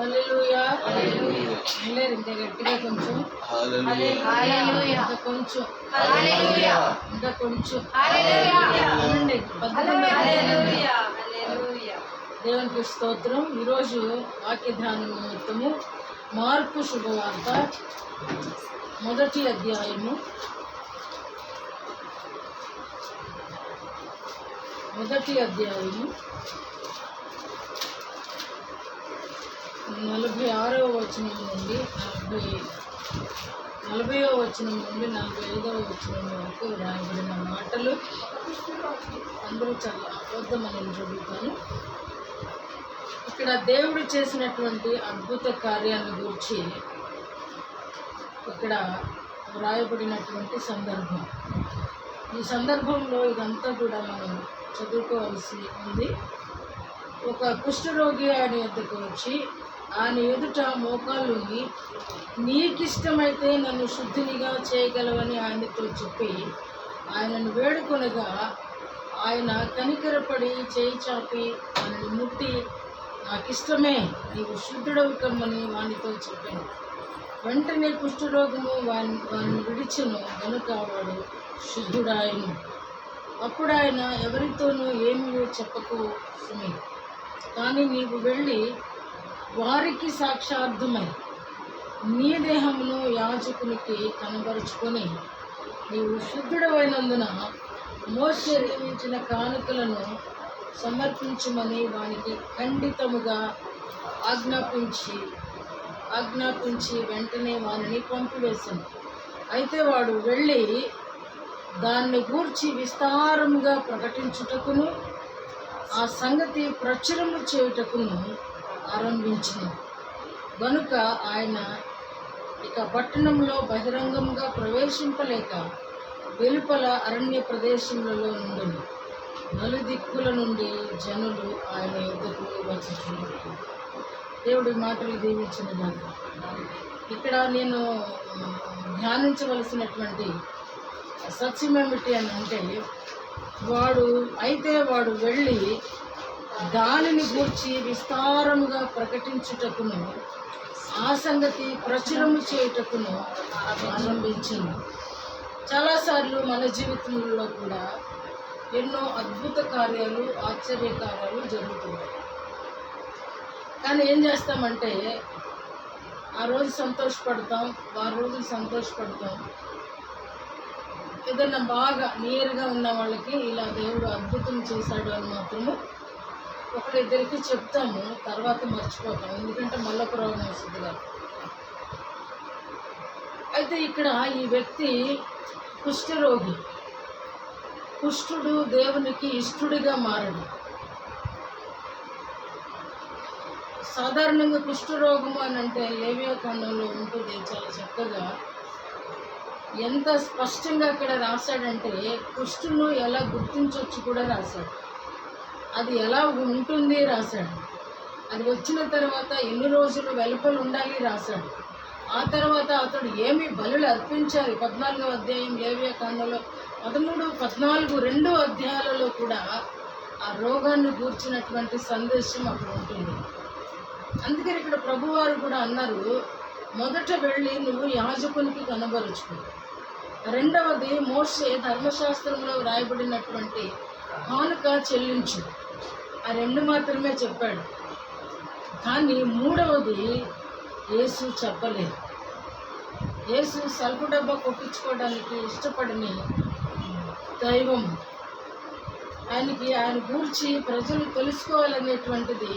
హల్లెలూయా. లేరు ఇంకా గట్టిగా కొంచెం ఇంకా కొంచెం ఇంకా కొంచెం అనండి. దేవునికి స్తోత్రం. ఈరోజు వాక్య ధ్యానం నిమిత్తము మార్కు శుభవార్త మొదటి అధ్యాయము 46వ వచనం నుండి 40వ వచనం నుండి 45వ వచనం వరకు రాయబడిన మాటలు అందరూ చాలా అబద్ధమని చదువుతాను. ఇక్కడ దేవుడు చేసినటువంటి అద్భుత కార్యాన్ని గురించి ఇక్కడ వ్రాయబడినటువంటి సందర్భం. ఈ సందర్భంలో ఇదంతా కూడా మనం చదువుకోవాల్సి ఉంది. ఒక కుష్ఠరోగి ఆయన ఎదుకు వచ్చి ఆయన ఎదుట మోకాళ్ళుని నీకిష్టమైతే నన్ను శుద్ధినిగా చేయగలవని ఆయనతో చెప్పి ఆయనను వేడుకొనగా ఆయన కనికరపడి చేయి చాపి ఆయనను ముట్టి నాకిష్టమే, నీవు శుద్ధుడవు కమ్మని వానితో చెప్పాను. వెంటనే కుష్ఠరోగము వారిని విడిచెను కనుక వాడు శుద్ధుడాయను. అప్పుడు ఆయన ఎవరితోనూ ఏమీ చెప్పకు సుమి, కానీ నీవు వెళ్ళి వారికి సాక్షార్థమై నీ దేహమును యాజకునికి కనబరుచుకొని నీవు శుద్ధుడమైనందున మోషే నియమించిన కానుకలను సమర్పించమని వానికి ఖండితముగా ఆజ్ఞాపించి వెంటనే వారిని పంపివేశాను. అయితే వాడు వెళ్ళి దాన్ని గూర్చి విస్తారముగా ప్రకటించుటకును ఆ సంగతి ప్రచురము చేయుటకును ఆరంభించిన గనుక ఆయన ఇక పట్టణంలో బహిరంగంగా ప్రవేశింపలేక వెలుపల అరణ్య ప్రదేశములలో నుండి నలుదిక్కుల నుండి జనులు ఆయన యొద్దకు వచ్చుచున్నారు. దేవుడి మాటలు దీవించిన ఇక్కడ నేను ధ్యానించవలసినటువంటి సత్యం ఏమిటి అని అంటే వాడు వెళ్ళి దానిని గూర్చి విస్తారముగా ప్రకటించుటకును ఆ సంగతి ప్రచురము చేయుటకును ఆరంభించింది. చాలాసార్లు మన జీవితంలో కూడా ఎన్నో అద్భుత కార్యాలు, ఆశ్చర్య కార్యాలు జరుగుతున్నాయి. కానీ ఏం చేస్తామంటే ఆ రోజు సంతోషపడతాం, వారి రోజులు సంతోషపడతాం. ఏదన్నా బాగా నియర్గా ఉన్న వాళ్ళకి ఇలా దేవుడు అద్భుతం చేశాడు అని మాత్రము ఒకరిద్దరికి చెప్తాము, తర్వాత మర్చిపోతాం. ఎందుకంటే మళ్ళొక రోగం వస్తుంది కదా. అయితే ఇక్కడ ఈ వ్యక్తి కుష్ఠరోగి. కుష్ఠుడు దేవునికి ఇష్టడిగా మారడు. సాధారణంగా కుష్ఠరోగము అని అంటే లేవియా ఖండంలో ఉంటుంది. చాలా చక్కగా ఎంత స్పష్టంగా అక్కడ రాశాడంటే కుష్ఠును ఎలా గుర్తించవచ్చు కూడా రాశాడు. అది ఎలా ఉంటుంది రాశాడు. అది వచ్చిన తర్వాత ఎన్ని రోజులు వెలుపలు ఉండాలి రాశాడు. ఆ తర్వాత అతడు ఏమి బలులు అర్పించాలి 14వ అధ్యాయం లేవియా కాండంలో 13, 14 2 అధ్యాయాలలో కూడా ఆ రోగాన్ని గూర్చినటువంటి సందేశం అక్కడ ఉంటుంది. అందుకని ఇక్కడ ప్రభువారు కూడా అన్నారు, మొదట వెళ్ళి నువ్వు యాజకునికి కనబరుచుకో. రెండవది మోషే ధర్మశాస్త్రంలో వ్రాయబడినటువంటి కానుక చెల్లించు. ఆ 2 మాత్రమే చెప్పాడు. కానీ మూడవది యేసు చెప్పలేదు. యేసు సల్పు డబ్బా కొట్టించుకోవడానికి ఇష్టపడిన దైవం. ఆయన గూర్చి ప్రజలు తెలుసుకోవాలనేటువంటిది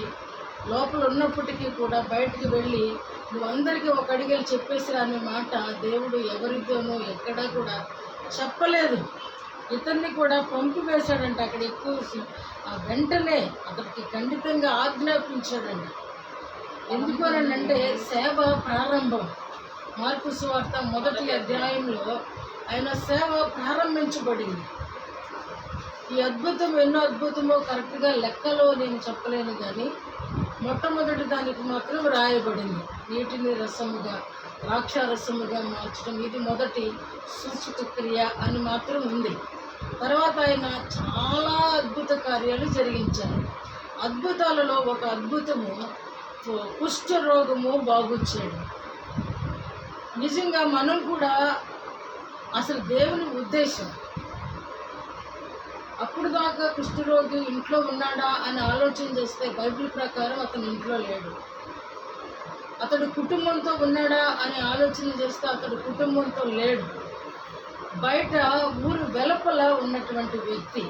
లోపల ఉన్నప్పటికీ కూడా బయటికి వెళ్ళి నువ్వు అందరికీ ఒక అడిగలు చెప్పేసిరా అనే మాట దేవుడు ఎవరితోనూ ఎక్కడా కూడా చెప్పలేదు. ఇతన్ని కూడా పంపివేశాడంట. అక్కడ ఎక్కువ వెంటనే అతనికి ఖండితంగా ఆజ్ఞాపించాడంట. ఎందుకు అంటే సేవ ప్రారంభం. మార్కు సువార్త మొదటి అధ్యాయంలో ఆయన సేవ ప్రారంభించబడింది. ఈ అద్భుతం ఎన్నో అద్భుతమో కరెక్ట్గా లెక్కలో నేను చెప్పలేను, కానీ మొట్టమొదటి దానికి మాత్రం రాయబడింది. నీటిని రసముగా, ద్రాక్షారసముగా మార్చడం, ఇది మొదటి సూచక క్రియ అని మాత్రం ఉంది. తర్వాత ఆయన చాలా అద్భుత కార్యాలు జరిగించారు. అద్భుతాలలో ఒక అద్భుతము కుష్ఠరోగము బాగు చేయడం. నిజంగా మనం కూడా అసలు దేవుని ఉద్దేశం అప్పుడు దాకా కుష్ఠరోగి ఇంట్లో ఉన్నాడా అని ఆలోచన చేస్తే బైబిల్ ప్రకారం అతను ఇంట్లో లేడు. అతడు కుటుంబంతో ఉన్నాడా అని ఆలోచన చేస్తే అతడు కుటుంబంతో లేడు. బయట ఊరు వెలుపల ఉన్నటువంటి వ్యక్తి,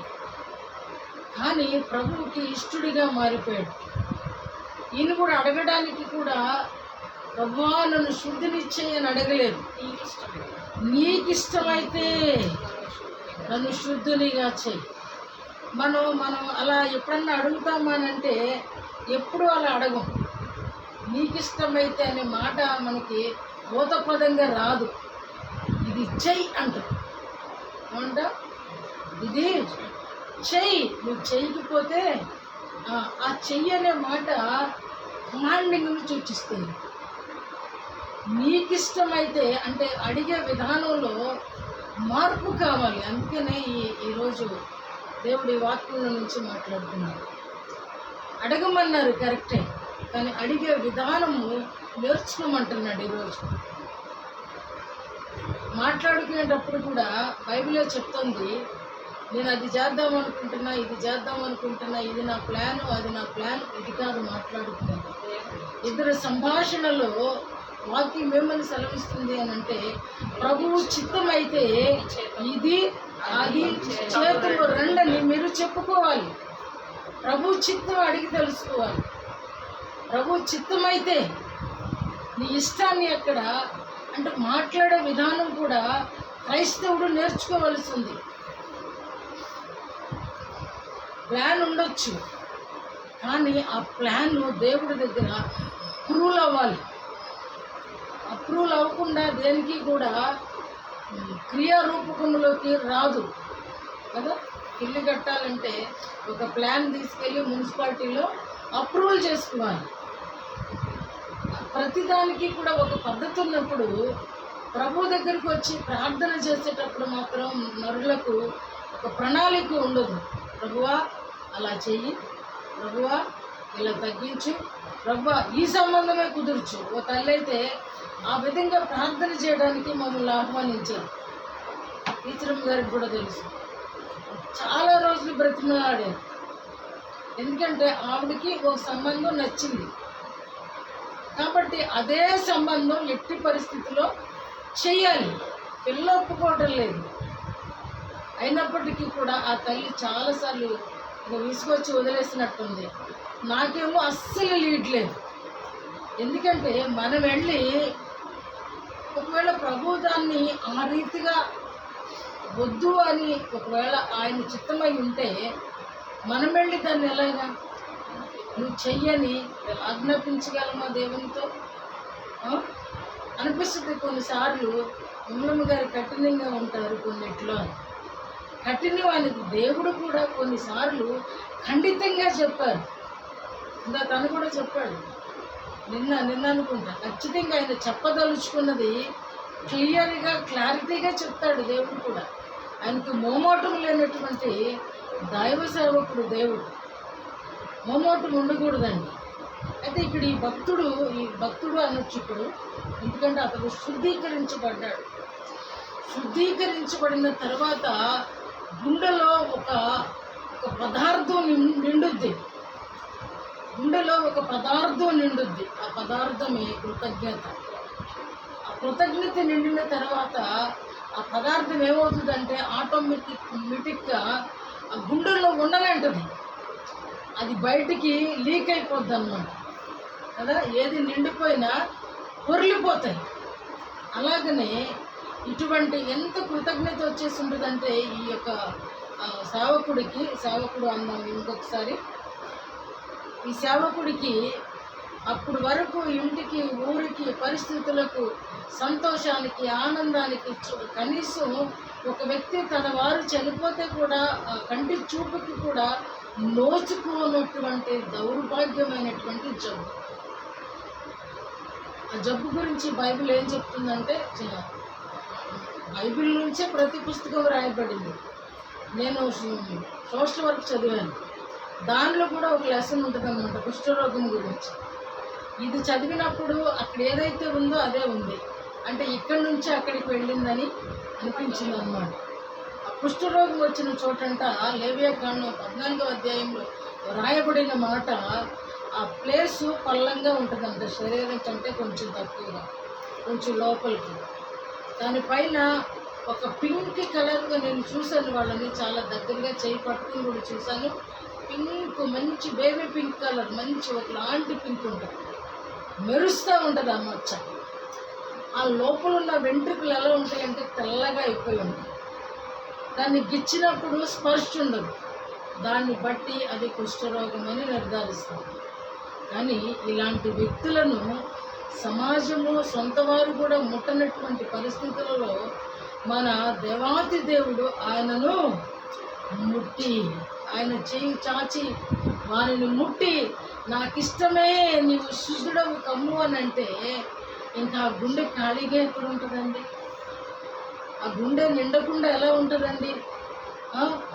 కానీ ప్రభువుకి ఇష్టడిగా మారిపోయాడు. ఈయన కూడా అడగడానికి కూడా ప్రభువా నన్ను శుద్ధినిచ్చేయి అని అడగలేదు. నీకు ఇష్టమైతే నన్ను శుద్ధునిగా చేయి. మనం అలా ఎప్పుడన్నా అడుగుతామనంటే ఎప్పుడు అలా అడగం. నీకు ఇష్టమైతే అనే మాట మనకి భూతపదంగా రాదు. ఇది చెయ్యి అంటారు. ఏమంట ఇది చెయ్యి. నువ్వు చెయ్యకపోతే ఆ చెయ్యి అనే మాట కమాండింగ్ను సూచిస్తుంది. నీకు ఇష్టమైతే అంటే అడిగే విధానంలో మార్పు కావాలి. అందుకనే ఈరోజు దేవుడి వాక్యంలో నుంచి మాట్లాడుతున్నారు. అడగమన్నారు కరెక్టే, కానీ అడిగే విధానము నేర్చుకోమంటున్నాడు. ఈరోజు మాట్లాడుకునేటప్పుడు కూడా బైబిల్లో చెప్తుంది, నేను అది చేద్దాం అనుకుంటున్నా, ఇది చేద్దాం అనుకుంటున్నా, ఇది నా ప్లాను, అది నా ప్లాన్, ఇది కాదు మాట్లాడుకునేది. ఇద్దరు సంభాషణలో వాక్యం ఏమని సెలవిస్తుంది అని అంటే, ప్రభువు చిత్తమైతే ఇది అది చేతులు రెండని మీరు చెప్పుకోవాలి. ప్రభు చిత్తం అడిగి తెలుసుకోవాలి. ప్రభు చిత్తమైతే నీ ఇష్టాన్ని ఎక్కడ అంటే మాట్లాడే విధానం కూడా క్రైస్తవుడు నేర్చుకోవలసింది. ప్లాన్ ఉండొచ్చు, కానీ ఆ ప్లాన్ దేవుడి దగ్గర అప్రూవల్ అవ్వాలి. అప్రూవల్ అవ్వకుండా దేనికి కూడా క్రియారూపకంలోకి రాదు కదా. ఇల్లు కట్టాలంటే ఒక ప్లాన్ తీసుకెళ్ళి మున్సిపాలిటీలో అప్రూవల్ చేసుకోవాలి. ప్రతిదానికి కూడా ఒక పద్ధతి ఉన్నప్పుడు ప్రభు దగ్గరికి వచ్చి ప్రార్థన చేసేటప్పుడు మాత్రం నరులకు ఒక ప్రణాళిక ఉండదు. ప్రభువా అలా చెయ్యి, ప్రభువా ఇలా తగ్గించు, ప్రభువా ఈ సంబంధమే కుదుర్చు. ఓ తల్లి అయితే ఆ విధంగా ప్రార్థన చేయడానికి మమ్మల్ని ఆహ్వానించారు. టీచరమ్మ గారికి కూడా తెలుసు. చాలా రోజులు బ్రతిమలాడారు. ఎందుకంటే ఆవిడకి ఒక సంబంధం నచ్చింది కాబట్టి అదే సంబంధం ఎట్టి పరిస్థితిలో చెయ్యాలి. పిల్ల ఒప్పుకోవటం లేదు. అయినప్పటికీ కూడా ఆ తల్లి చాలాసార్లు విసుకొచ్చి వదిలేసినట్టుంది. నాకేమో అస్సలు లీడ్ లేదు. ఎందుకంటే మనం వెళ్ళి ఒకవేళ ప్రభు దాన్ని ఆ రీతిగా వద్దు అని ఒకవేళ ఆయన చిత్తమై ఉంటే మనం వెళ్ళి దాన్ని ఎలాగా నువ్వు చెయ్యని ఆజ్ఞాపించగలమా దేవునితో అనిపిస్తుంది. కొన్నిసార్లు ఉమ్మలమ్మ గారు కఠినంగా ఉంటారు కొన్నిట్లో. కఠినం అనేది దేవుడు కూడా కొన్నిసార్లు ఖండితంగా చెప్పారు. ఇంకా తను కూడా చెప్పాడు నిన్న అనుకుంటా. ఖచ్చితంగా ఆయన చెప్పదలుచుకున్నది క్లియర్గా క్లారిటీగా చెప్తాడు దేవుడు కూడా. ఆయనకు మోమోటం లేనటువంటి దైవ సేవకుడు దేవుడు. మోమోటం ఉండకూడదండి. అయితే ఇక్కడ ఈ భక్తుడు అనొచ్చు ఇప్పుడు, ఎందుకంటే అతడు శుద్ధీకరించబడ్డాడు. శుద్ధీకరించబడిన తర్వాత గుండెలో ఒక పదార్థం నిండుద్ది. గుండెలో ఒక పదార్థం నిండుద్ది. ఆ పదార్థమే కృతజ్ఞత. ఆ కృతజ్ఞత నిండిన తర్వాత ఆ పదార్థం ఏమవుతుందంటే ఆటోమేటిక్గా ఆ గుండెల్లో ఉండనంటది. అది బయటికి లీక్ అయిపోద్ది అన్నమాట కదా. ఏది నిండిపోయినా పొర్లిపోతాయి. అలాగనే ఇటువంటి ఎంత కృతజ్ఞత వచ్చేసి ఉంటుందంటే ఈ యొక్క సేవకుడు అన్నాం ఇంకొకసారి. ఈ సేవకుడికి అప్పుడు వరకు ఇంటికి ఊరికి పరిస్థితులకు సంతోషానికి ఆనందానికి కనీసం ఒక వ్యక్తి తన వారు చనిపోతే కూడా కంటి చూపుకి కూడా నోచుకోనటువంటి దౌర్భాగ్యమైనటువంటి జబ్బు. ఆ జబ్బు గురించి బైబిల్ ఏం చెప్తుందంటే, బైబిల్ నుంచే ప్రతి పుస్తకం రాయబడింది. నేను సోషల్ వర్క్ చదివాను. దానిలో కూడా ఒక లెసన్ ఉంటుంది అన్నమాట కుష్ఠరోగం గురించి. ఇది చదివినప్పుడు అక్కడ ఏదైతే ఉందో అదే ఉంది, అంటే ఇక్కడి నుంచి అక్కడికి వెళ్ళిందని అనిపించింది అన్నమాట. ఆ కుష్ఠరోగం వచ్చిన చోటంట లేవియాకాండం 14వ అధ్యాయంలో రాయబడిన మాట, ఆ ప్లేసు పల్లంగా ఉంటుందంట, శరీరం కంటే కొంచెం తక్కువగా, కొంచెం లోపలికి. దానిపైన ఒక పింక్ కలర్గా నేను చూశాను, వాళ్ళని చాలా దగ్గరగా చేయి పట్టుకుని కూడా చూశాను. పింక్, మంచి బేబీ పింక్ కలర్, మంచి ఒకలాంటి పింక్ ఉంటుంది, మెరుస్తూ ఉంటుంది ఆ మచ్చ. ఆ లోపల ఉన్న వెంట్రుకలు ఎలా ఉంటాయంటే తెల్లగా అయిపోయి ఉంటాయి. దాన్ని గిచ్చినప్పుడు స్పర్శ ఉండదు, దాన్ని బట్టి అది కుష్ఠరోగం అని నిర్ధారిస్తాం. కానీ ఇలాంటి వ్యక్తులను సమాజము, సొంత వారు కూడా ముట్టనటువంటి పరిస్థితులలో మన దేవాతి దేవుడు ఆయనను ముట్టి, ఆయన చేయి చాచి వారిని ముట్టి, నాకు ఇష్టమే నీవు శుద్ధుడవు కమ్ము అని అంటే, ఇంకా ఆ గుండె ఖాళీగా ఎక్కడ ఉంటుందండి? ఆ గుండె నిండకుండా ఎలా ఉంటుందండి?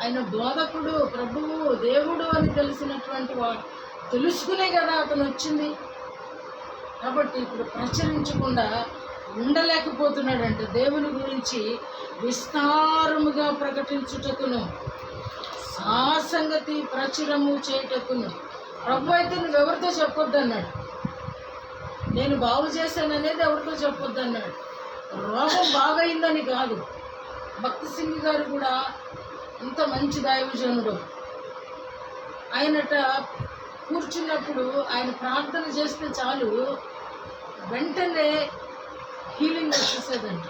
ఆయన బోధకుడు, ప్రభువు, దేవుడు అని తెలిసినటువంటి వాడు తెలుసుకునే కదా అతను వచ్చింది. కాబట్టి ఇప్పుడు ప్రచురించకుండా ఉండలేకపోతున్నాడంటే దేవుని గురించి విస్తారముగా ప్రకటించుటకును, ఆ సంగతి ప్రచురము చేయుటకును. ప్రభు అయితే నువ్వు ఎవరితో చెప్పొద్దు అన్నాడు. నేను బాగు చేశాననేది ఎవరితో చెప్పొద్దు అన్నాడు. రోగం బాగైందని కాదు. భక్తి సింగ్ గారు కూడా ఇంత మంచి దైవజనుడు. ఆయనట కూర్చున్నప్పుడు ఆయన ప్రార్థన చేస్తే చాలు, వెంటనే హీలింగ్ వచ్చేసేదంట.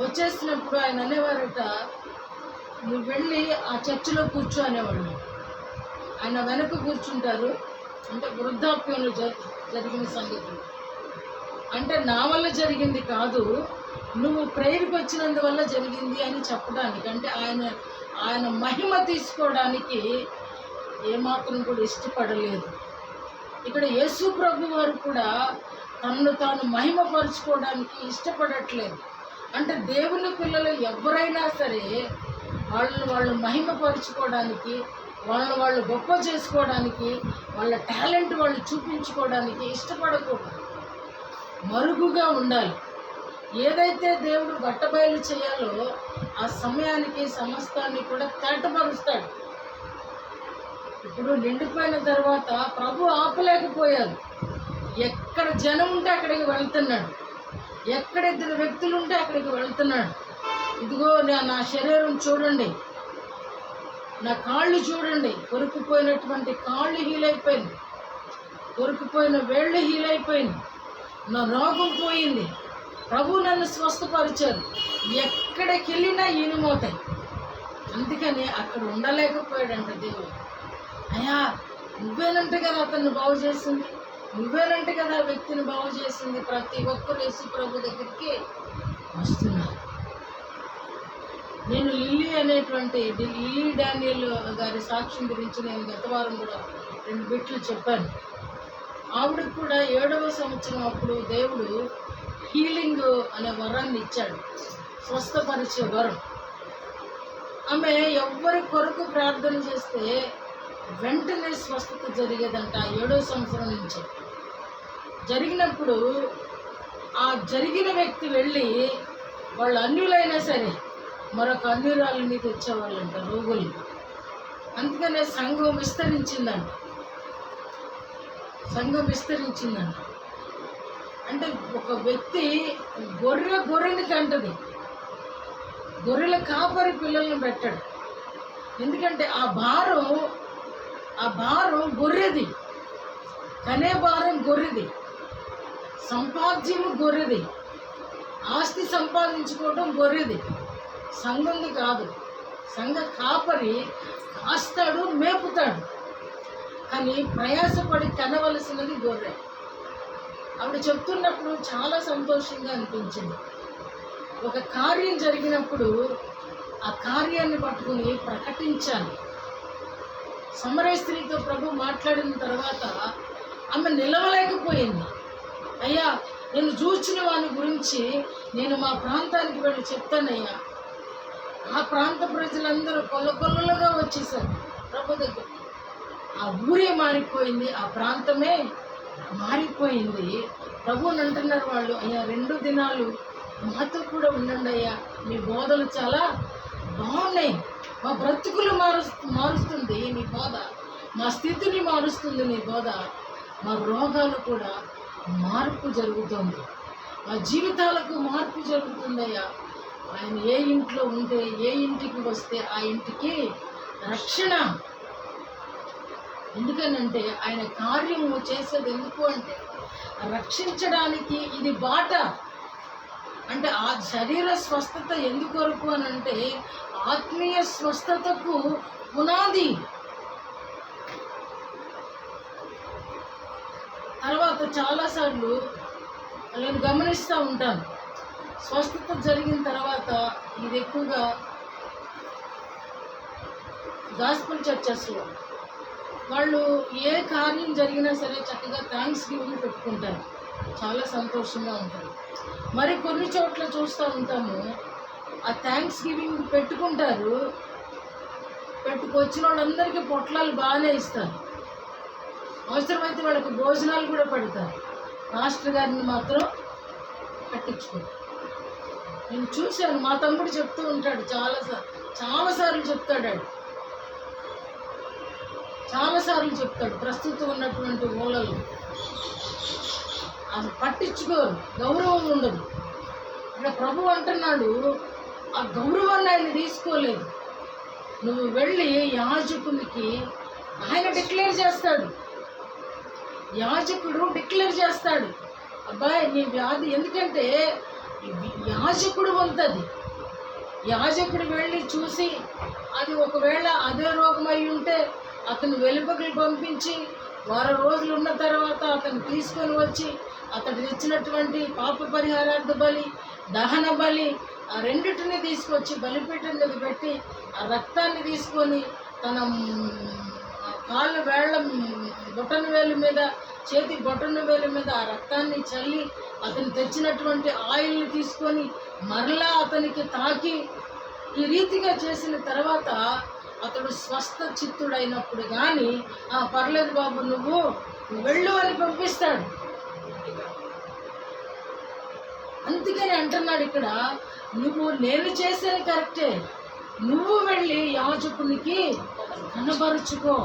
వచ్చేసినప్పుడు ఆయన అనేవారట, నువ్వు వెళ్ళి ఆ చర్చిలో కూర్చో అనేవాడు. ఆయన వెనక కూర్చుంటారు. అంటే వృద్ధాప్యంలో జరిగిన సంగతులు, అంటే నా వల్ల జరిగింది కాదు, నువ్వు ప్రేయర్కి వచ్చినందువల్ల జరిగింది అని చెప్పడానికి, అంటే ఆయన మహిమ తీసుకోవడానికి ఏమాత్రం కూడా ఇష్టపడలేదు. ఇక్కడ యేసు ప్రభు వారు కూడా తనను తాను మహిమపరుచుకోవడానికి ఇష్టపడట్లేదు. అంటే దేవుని పిల్లలు ఎవరైనా సరే వాళ్ళు మహిమపరుచుకోవడానికి, వాళ్ళు గొప్ప చేసుకోవడానికి, వాళ్ళ టాలెంట్ వాళ్ళు చూపించుకోవడానికి ఇష్టపడకూడదు, మరుగుగా ఉండాలి. ఏదైతే దేవుడు బట్టబయలు చేయాలో ఆ సమయానికి సమస్తాన్ని కూడా తేటపరుస్తాడు. ఇప్పుడు నిండిపోయిన తర్వాత ప్రభు ఆపలేకపోయారు. ఎక్కడ జనం ఉంటే అక్కడికి వెళ్తున్నాడు, ఎక్కడ ఇద్దరు వ్యక్తులు ఉంటే అక్కడికి వెళ్తున్నాడు. ఇదిగో నా శరీరం చూడండి, నా కాళ్ళు చూడండి, కొరుకుపోయినటువంటి కాళ్ళు హీలైపోయింది, కొరుకుపోయిన వేళ్ళు హీలైపోయింది, నా రోగం పోయింది, ప్రభు నన్ను స్వస్థపరిచారు. ఎక్కడికి వెళ్ళినా ఈనుమోతాయి. అందుకని అక్కడ ఉండలేకపోయాడంట దేవుడు. అయ్యా, నువ్వేనంటే కదా అతన్ని బాగు చేసింది, నువ్వేనంటే కదా ఆ వ్యక్తిని బాగు చేసింది. ప్రతి ఒక్కరు యేసు ప్రభు దగ్గరికి వస్తున్నారు. నేను లిల్లీ డానియల్ గారి సాక్ష్యం గురించి నేను గత వారం కూడా 2 బిట్లు చెప్పాను. ఆవిడకు కూడా 7వ సంవత్సరం అప్పుడు దేవుడు హీలింగ్ అనే వరాన్ని ఇచ్చాడు, స్వస్థపరిచే వరం. ఆమె ఎవ్వరి కొరకు ప్రార్థన చేస్తే వెంటనే స్వస్థత జరిగేదంట. 7వ సంవత్సరం నుంచి జరిగినప్పుడు ఆ జరిగిన వ్యక్తి వెళ్ళి వాళ్ళు అన్యులైనా సరే మరొక అన్యురాలని తెచ్చేవాళ్ళంట, రోగులు. అందుకనే సంఘం విస్తరించిందంట. అంటే ఒక వ్యక్తి గొర్రెని కంటది, గొర్రెల కాపరి పిల్లల్ని పెట్టాడు. ఎందుకంటే ఆ భారం గొర్రెది, కనే భారం గొర్రెది, సంపాద్యము గొర్రెది, ఆస్తి సంపాదించుకోవడం గొర్రెది, సంఘంది కాదు. సంఘ కాపరి కాస్తాడు, మేపుతాడు, కానీ ప్రయాసపడి కనవలసినది గొర్రె. ఆవిడ చెప్తున్నప్పుడు చాలా సంతోషంగా అనిపించింది. ఒక కార్యం జరిగినప్పుడు ఆ కార్యాన్ని పట్టుకుని ప్రకటించాలి. సమరయ స్త్రీతో ప్రభు మాట్లాడిన తర్వాత ఆమె నిలవలేకపోయింది. అయ్యా, నేను చూచిన వాని గురించి నేను మా ప్రాంతానికి వెళ్ళి చెప్తానయ్యా. ఆ ప్రాంత ప్రజలందరూ కొల్లగా వచ్చేసారు ప్రభు దగ్గర. ఆ ఊరే మారిపోయింది, ఆ ప్రాంతమే మారిపోయింది. ప్రభువుని అంటున్నారు వాళ్ళు, అయ్యా 2 దినాలు మాతో కూడా ఉండండి అయ్యా, మీ బోధలు చాలా బాగున్నాయి, మా బ్రతుకులు మారుస్తుంది నీ బోధ, మా స్థితిని మారుస్తుంది నీ బోధ, మా రోగాలు కూడా మార్పు జరుగుతుంది, మా జీవితాలకు మార్పు జరుగుతుందయ్యా. ఆయన ఏ ఇంట్లో ఉంటే, ఏ ఇంటికి వస్తే ఆ ఇంటికి రక్షణ. ఎందుకనంటే ఆయన కార్యము చేసేది ఎందుకు అంటే రక్షించడానికి. ఇది బాట అంటే ఆ శరీర స్వస్థత ఎందుకొరకు అని అంటే ఆత్మీయ స్వస్థతకు పునాది. తర్వాత చాలాసార్లు నేను గమనిస్తూ ఉంటాను, స్వస్థత జరిగిన తర్వాత ఇది ఎక్కువగా గాస్పుల్ చర్చెస్లో వాళ్ళు ఏ కార్యం జరిగినా సరే చక్కగా థ్యాంక్స్ గివింగ్ పెట్టుకుంటారు, చాలా సంతోషంగా ఉంటారు. మరి కొన్ని చోట్ల చూస్తూ ఉంటాము, ఆ థ్యాంక్స్ గివింగ్ పెట్టుకుంటారు, పెట్టుకొచ్చిన వాళ్ళందరికీ పొట్లాలు బాగానే ఇస్తారు, అవసరమైతే వాళ్ళకి భోజనాలు కూడా పెడతారు, మాస్టర్ గారిని మాత్రం పట్టించుకోరు. నేను చూశాను, మా తమ్ముడు చెప్తూ ఉంటాడు, చాలాసార్లు చెప్తాడు ప్రస్తుతం ఉన్నటువంటి మూలలు అది పట్టించుకోరు, గౌరవం ఉండదు. ఇక్కడ ప్రభు అంటున్నాడు, ఆ గౌరవాన్ని ఆయన తీసుకోలేదు. నువ్వు వెళ్ళి యాజకునికి ఆయన డిక్లేర్ చేస్తాడు, యాజకుడు డిక్లేర్ చేస్తాడు, అబ్బాయి నీ వ్యాధి, ఎందుకంటే యాజకుడు వంతది. యాజకుడు వెళ్ళి చూసి అది ఒకవేళ అదే రోగం అయి ఉంటే అతను వెలుపకి పంపించి 10 రోజులు ఉన్న తర్వాత అతను తీసుకొని వచ్చి అతడు తెచ్చినటువంటి పాప పరిహారార్థ బలి, దహన బలి, ఆ రెండిటిని తీసుకొచ్చి బలిపీఠం మీద పెట్టి ఆ రక్తాన్ని తీసుకొని తన కాళ్ళ వేళ్ళ బొటన వేలు మీద, చేతి బొటన వేలు మీద ఆ రక్తాన్ని చల్లి అతను తెచ్చినటువంటి ఆయిల్ని తీసుకొని మరలా అతనికి తాకి ఈ రీతిగా చేసిన తర్వాత అతడు స్వస్థ చిత్తుడైనప్పుడు కానీ పర్లేదు బాబు నువ్వు వెళ్ళు అని పంపిస్తాడు. అందుకని అంటున్నాడు ఇక్కడ, నేను చేసేది కరెక్టే, నువ్వు వెళ్ళి యాజకునికి కనబరుచుకో.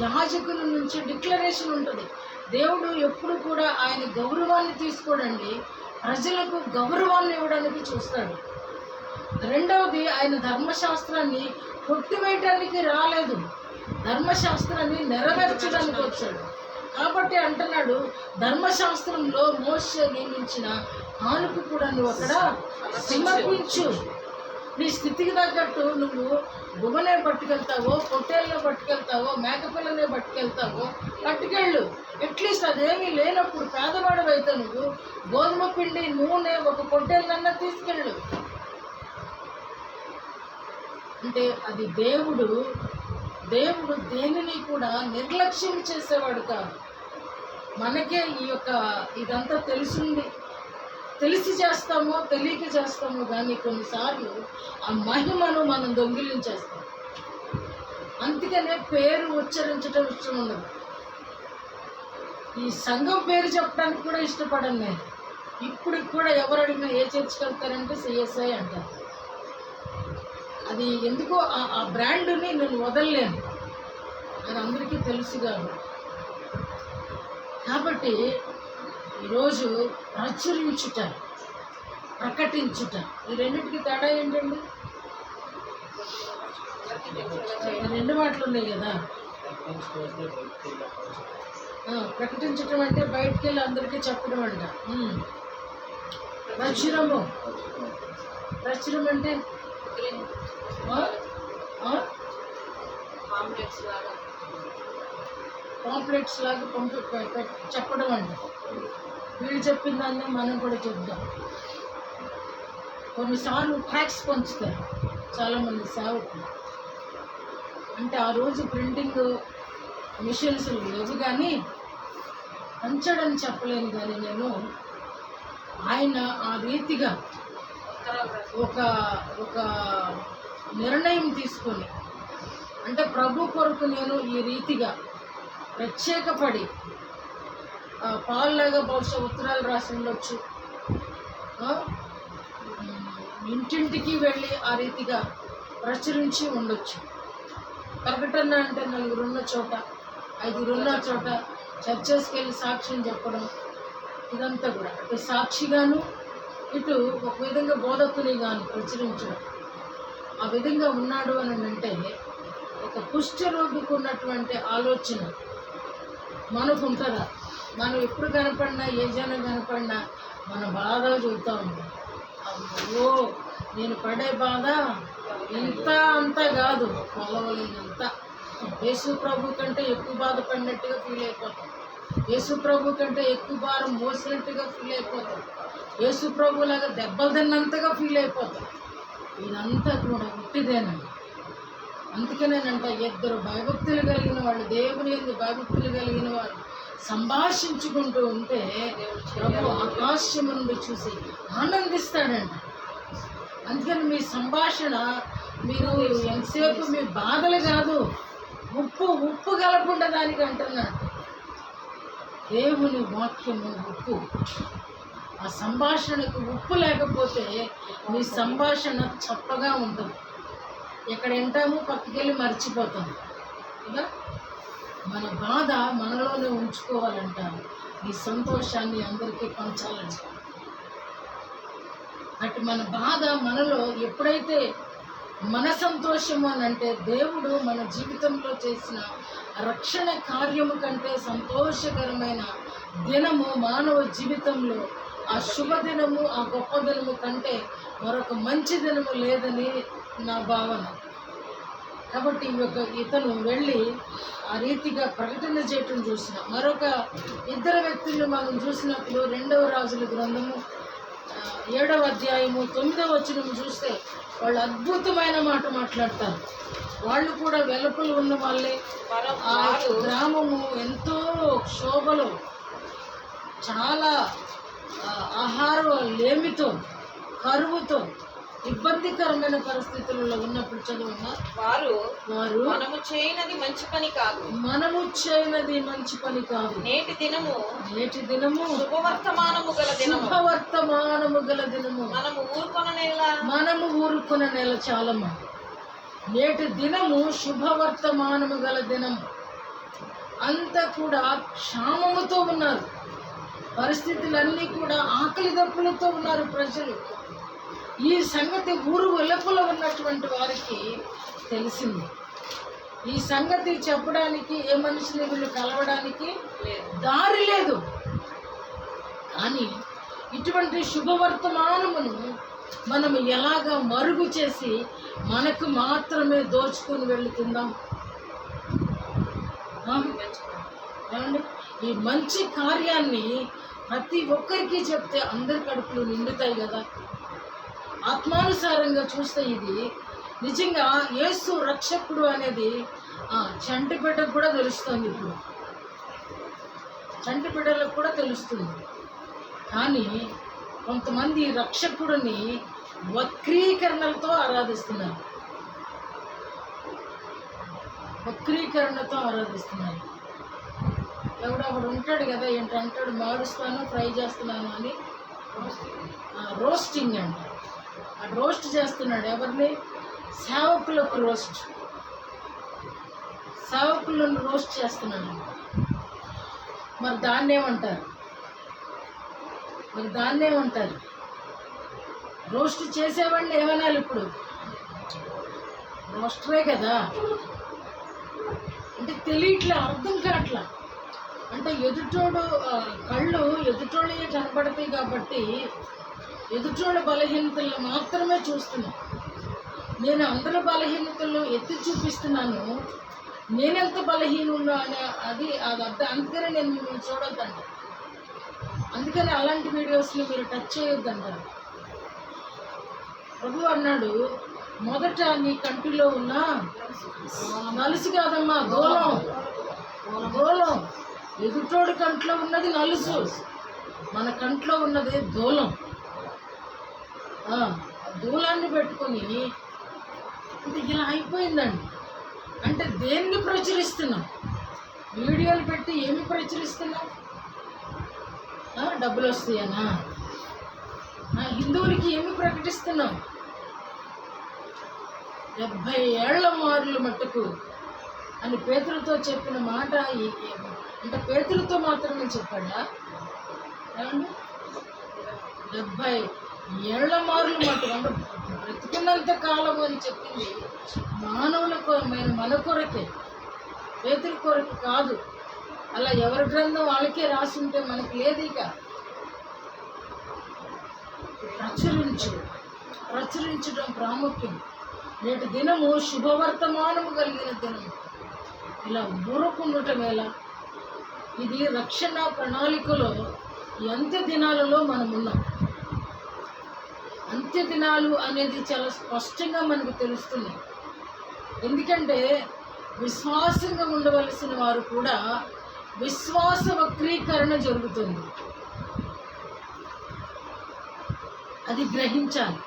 యాజకుల నుంచి డిక్లరేషన్ ఉంటుంది. దేవుడు ఎప్పుడు కూడా ఆయన గౌరవాన్ని తీసుకోడండి, ప్రజలకు గౌరవాన్ని ఇవ్వడానికి చూస్తాడు. రెండవది, ఆయన ధర్మశాస్త్రాన్ని కొట్టివేయటానికి రాలేదు, ధర్మశాస్త్రాన్ని నెరవేర్చడానికి వచ్చాడు. కాబట్టి అంటున్నాడు, ధర్మశాస్త్రంలో మోషే నియమించిన కానుక కూడా నువ్వు అక్కడ సమర్పించు. నీ స్థితికి తగ్గట్టు నువ్వు గువ్వనే పట్టుకెళ్తావో, పొట్టేళ్ళనే పట్టుకెళ్తావో, మేకపిల్లనే పట్టుకెళ్తావో పట్టుకెళ్ళు. అట్లీస్ట్ అదేమీ లేనప్పుడు పేదవాడవైతే నువ్వు గోధుమ పిండి, నూనె, ఒక పొట్టేళ్ళన్నా తీసుకెళ్ళు. అంటే అది దేవుడు దేనిని కూడా నిర్లక్ష్యం చేసేవాడు కాదు. మనకే ఇదంతా తెలిసి చేస్తామో తెలియక చేస్తామో కానీ కొన్నిసార్లు ఆ మహిమను మనం దొంగిలించేస్తాం. అందుకనే పేరు ఉచ్చరించడం ఇష్టం ఉండదు. ఈ సంఘం పేరు చెప్పడానికి కూడా ఇష్టపడను నేను. ఇప్పుడు కూడా ఎవరు అడిగినా ఏ చర్చికి వెళ్తారంటే సిఎస్ఐ అంటారు. అది ఎందుకో ఆ బ్రాండ్ని నేను వదలలేను, అది అందరికీ తెలుసు కాబట్టి ఈరోజు ప్రకటించుట ఈ రెండింటికి తేడా ఏంటండి? 2 మాటలు ఉన్నాయి కదా. ప్రకటించటం అంటే బయటికి వెళ్ళి అందరికీ చెప్పడం అంట. ప్రచురం అంటే పాంప్లెట్స్ లాగా చెప్పడం అంట. వీళ్ళు చెప్పిన దాన్ని మనం కూడా చెప్దాం. కొన్నిసార్లు ట్యాక్స్ పంచుతారు చాలామంది సేవకులు. అంటే ఆ రోజు ప్రింటింగ్ మిషన్స్ లేవు కానీ పంచడం చెప్పలేను. కానీ నేను ఆయన ఆ రీతిగా ఒక నిర్ణయం తీసుకొని, అంటే ప్రభు కొరకు నేను ఈ రీతిగా ప్రత్యేకపడి పాల్లాగా బహుశా ఉత్తరాలు రాసి ఉండొచ్చు. ఇంటింటికి వెళ్ళి ఆ రీతిగా ప్రచురించి ఉండొచ్చు. ప్రకటన అంటే నలుగురున్న చోట, ఐదుగురున్న చోట చర్చెస్కి వెళ్ళి సాక్ష్యం చెప్పడం, ఇదంతా కూడా అటు సాక్షిగాను ఇటు ఒక విధంగా బోధకునిగాను ప్రచురించడం. ఆ విధంగా ఉన్నాడు అని అంటే ఒక కుష్ఠరోగికి ఉన్నటువంటి ఆలోచన మనకు ఉంటుందా? మనం ఎప్పుడు కనపడినా, ఏ జనం కనపడినా మన బాధలు చూస్తూ ఉంటాం. అయ్యో నేను పడే బాధ ఇంత అంత కాదు, కొలవలేనంత. యేసు ప్రభు కంటే ఎక్కువ బాధపడినట్టుగా ఫీల్ అయిపోతాం. యేసు ప్రభు కంటే ఎక్కువ భారం మోసినట్టుగా ఫీల్ అయిపోతాం. యేసు ప్రభు లాగా దెబ్బలు తిన్నంతగా ఫీల్ అయిపోతాం. ఇదంతా కూడా ఉట్టిదేనండి. అందుకనేనంట ఇద్దరు భయభక్తులు కలిగిన వాళ్ళు, దేవుని యందు భయభక్తులు కలిగిన వారు సంభాషించుకుంటూ ఉంటే ప్రభు ఆకాశం నుండి చూసి ఆనందిస్తాడంట. అందుకని మీ సంభాషణ మీరు ఎంతసేపు మీ బాధలు కాదు, ఉప్పు కలపకుండా దానికి అంటున్నాడు. దేవుని వాక్యము ఉప్పు. ఆ సంభాషణకు ఉప్పు లేకపోతే మీ సంభాషణ చప్పగా ఉంటుంది. ఎక్కడ వింటాము పక్కకెళ్ళి మర్చిపోతాం. ఇక మన బాధ మనలోనే ఉంచుకోవాలంటారు, ఈ సంతోషాన్ని అందరికీ పంచాలంట. అటు మన బాధ మనలో ఎప్పుడైతే మన సంతోషము అని అంటే దేవుడు మన జీవితంలో చేసిన రక్షణ కార్యము కంటే సంతోషకరమైన దినము మానవ జీవితంలో ఆ శుభదినము, ఆ గొప్ప దినము కంటే మరొక మంచి దినము లేదని నా భావన. కాబట్టి ఇతను వెళ్ళి ఆ రీతిగా ప్రకటన చేయటం చూసిన మరొక ఇద్దరు వ్యక్తులను మనం చూసినప్పుడు 2వ రాజుల గ్రంథము 7వ అధ్యాయము 9వ వచనం చూస్తే వాళ్ళు అద్భుతమైన మాట మాట్లాడతారు. వాళ్ళు కూడా వెలుపలు ఉన్న వాళ్ళే. ఆ గ్రామము ఎంతో శోభలో, చాలా ఆహార లేమితో, కరువుతో, ఇబ్బందికరమైన పరిస్థితులలో ఉన్నప్పుడు చదువున్న వారు మనము చేయనది మంచి పని కాదు, నేటి దినము శుభవర్తమానము గల దినము, మనము ఊరుకున్న నెల చాలమ్మా. నేటి దినము శుభవర్తమానము గల దినము. అంతా కూడా క్షామముతో ఉన్నారు. పరిస్థితులన్నీ కూడా ఆకలి దప్పులతో ఉన్నారు ప్రజలు. ఈ సంగతి ఊరు వెలుపల ఉన్నటువంటి వారికి తెలిసింది. ఈ సంగతి చెప్పడానికి ఏ మనిషిని వీళ్ళు కలవడానికి దారి లేదు. కానీ ఇటువంటి శుభవర్తమానమును మనం ఎలాగా మరుగు చేసి మనకు మాత్రమే దోచుకొని వెళుతుందాం? ఏమండి, ఈ మంచి కార్యాన్ని ప్రతి ఒక్కరికి చెప్తే అందరి కడుపులు నిండుతాయి కదా. ఆత్మానుసారంగా చూస్తే ఇది నిజంగా యేసు రక్షకుడు అనేది చంటి బిడ్డకు కూడా తెలుస్తుంది. ఇప్పుడు చంటి బిడ్డలకు కూడా తెలుస్తుంది. కానీ కొంతమంది రక్షకుడిని వక్రీకరణలతో ఆరాధిస్తున్నారు. ఎవడొకడు ఉంటాడు కదా, ఏంటంటాడు, మాడుస్తాను, ఫ్రై చేస్తున్నాను అని రోస్టింగ్ అంట. ఆ రోస్ట్ చేస్తున్నాడు. ఎవరిని? సేవకులకు సేవకులను రోస్ట్ చేస్తున్నాడు. మరి దాన్ని ఏమంటారు? రోస్ట్ చేసేవాడిని ఏమనాలి? ఇప్పుడు రోస్టరే కదా. అంటే తెలియట్లే, అర్థం కావట్లా. అంటే ఎదుటోడు కళ్ళు ఎదుటోళ్ళే కనపడతాయి కాబట్టి ఎదుటోళ్ళ బలహీనతలను మాత్రమే చూస్తున్నాను. నేను అందరి బలహీనతలను ఎత్తి చూపిస్తున్నాను. నేనెంత బలహీనున్నా అనే అది అందుకనే నేను మిమ్మల్ని చూడొద్దంట. అందుకని అలాంటి వీడియోస్ని మీరు టచ్ చేయొద్దంటారు. ప్రభు అన్నాడు, మొదట నీ కంటిలో ఉన్న నలుసు కాదమ్మా, దూలం. ఎదుటోడి కంట్లో ఉన్నది నలుసు, మన కంట్లో ఉన్నది దూలం. దూలాన్ని పెట్టుకొని అంటే ఇలా అయిపోయిందండి. అంటే దేన్ని ప్రచురిస్తున్నాం? వీడియోలు పెట్టి ఏమి ప్రచురిస్తున్నాం? డబ్బులు వస్తాయనా? హిందువులకి ఏమి ప్రకటిస్తున్నాం? 70 ఏళ్ల మారులు మట్టుకు అని పేతురుతో చెప్పిన మాట అంటే పేతురుతో మాత్రమే చెప్పాడా? ఏమండి, 70 ఏళ్ల మారులు మట్టుకు అంటే బ్రతికినంత కాలం అని చెప్పింది మన కొరకే, పేతురు కొరకు కాదు. అలా ఎవరి గ్రంథం వాళ్ళకే రాసి ఉంటే మనకి లేదు. ఇక ప్రచురించడం ప్రాముఖ్యం. నేటి దినము శుభవర్తమానము కలిగిన దినము. ఇలా ఊరకుండటం ఎలా? ఇది రక్షణ ప్రణాళికలో ఈ అంత్య దినాలలో మనం ఉన్నాం. అంత్య దినాలు అనేది చాలా స్పష్టంగా మనకు తెలుస్తుంది. ఎందుకంటే విశ్వాసంగా ఉండవలసిన వారు కూడా విశ్వాస వక్రీకరణ జరుగుతుంది. అది గ్రహించాలి,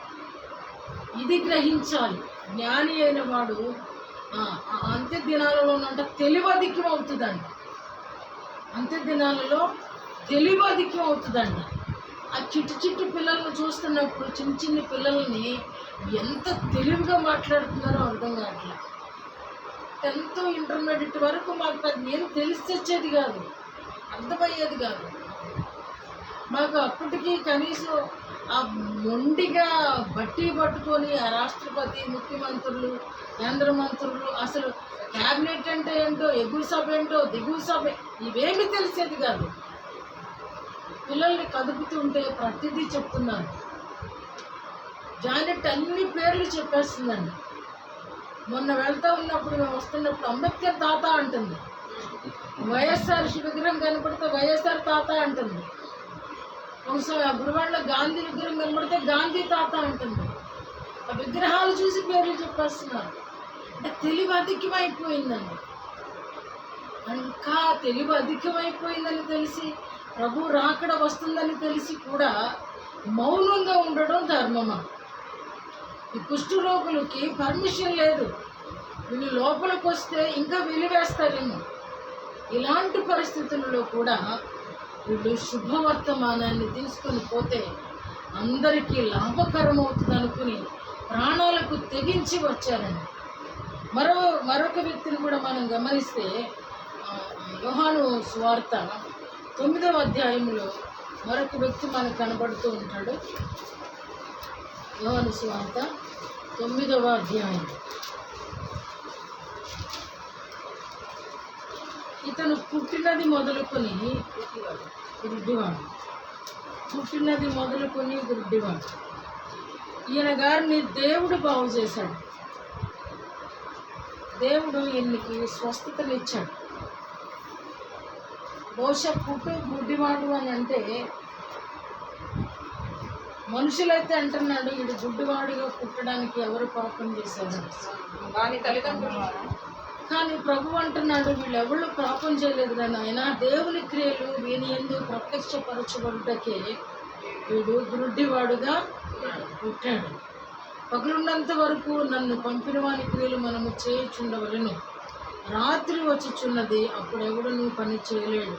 ఇది గ్రహించాలి. జ్ఞాని అయిన వాడు అంత్య దినాలలో తెలివధిక్యం అవుతుందంట. అంత్య దినాలలో తెలివధిక్యం అవుతుందంట. ఆ చిట్టి పిల్లలను చూస్తున్నప్పుడు చిన్న పిల్లల్ని ఎంత తెలివిగా మాట్లాడుతున్నారో అర్థం కావట్లేదు. 10th ఇంటర్మీడియట్ వరకు మాకు అది ఏం తెలిసి వచ్చేది కాదు, అర్థమయ్యేది కాదు. మాకు అప్పటికి కనీసం ఆ మొండిగా బట్టి పట్టుకొని ఆ రాష్ట్రపతి, ముఖ్యమంత్రులు, కేంద్ర మంత్రులు, అసలు క్యాబినెట్ అంటే ఏంటో, ఎగువ సభ ఏంటో, దిగువ సభ, ఇవేమీ తెలిసేది కాదు. పిల్లల్ని కదుపుతుంటే ప్రతిదీ చెప్తున్నారు. జానెట్ అన్ని పేర్లు చెప్పేస్తుందండి. మొన్న వెళ్తా ఉన్నప్పుడు, మేము వస్తున్నప్పుడు అంబేద్కర్ తాత అంటుంది, వైఎస్ఆర్ విగ్రహం కనపడితే వైఎస్ఆర్ తాత అంటుంది, ఒకసారి ఆ గుడివాడలో గాంధీ విగ్రహం కనపడితే గాంధీ తాత అంటుంది. ఆ విగ్రహాలు చూసి పేర్లు చెప్పేస్తున్నారు. అంటే తెలివి అధికమైపోయిందండి. ఇంకా తెలివి అధికమైపోయిందని తెలిసి, ప్రభు రాకడ వస్తుందని తెలిసి కూడా మౌనంగా ఉండడం ధర్మమా? ఈ కుష్ఠరోగులకి పర్మిషన్ లేదు, వీళ్ళు లోపలికి వస్తే ఇంకా వెలివేస్తారేమో. ఇలాంటి పరిస్థితుల్లో కూడా వీళ్ళు శుభవర్తమానాన్ని తీసుకొని పోతే అందరికీ లాభకరం అవుతుంది అనుకుని ప్రాణాలకు తెగించి వచ్చారండి. మరొక వ్యక్తిని కూడా మనం గమనిస్తే, యోహాను సువార్త 9వ అధ్యాయంలో మరొక వ్యక్తి మనకు కనబడుతూ ఉంటాడు. యోహాను సువార్త 9వ అధ్యాయం. ఇతను పుట్టినది మొదలుకొని గుడ్డివాడు. ఈయన గారిని దేవుడు బాగు చేశాడు. దేవుడు ఈయనకి స్వస్థతనిచ్చాడు. బహుశా గుడ్డివాడు అని అంటే, మనుషులైతే అంటున్నాడు వీడు గుడ్డివాడిగా పుట్టడానికి ఎవరు పాపం చేశారు, వాని తల్లిదండ్రులు. కానీ ప్రభు అంటున్నాడు వీళ్ళెవళ్ళు పాపం చేయలేదు కానీ ఆయన దేవుని క్రియలు వీని యందు ప్రత్యక్షపరచబడుటకే వీడు గుడ్డివాడుగా పుట్టాడు. పగలున్నంత వరకు నన్ను పంపిన వాని క్రియలు మనము చేయుచుండవలెను, రాత్రి వచ్చుచున్నది అప్పుడు ఎవడు పని చేయలేడు.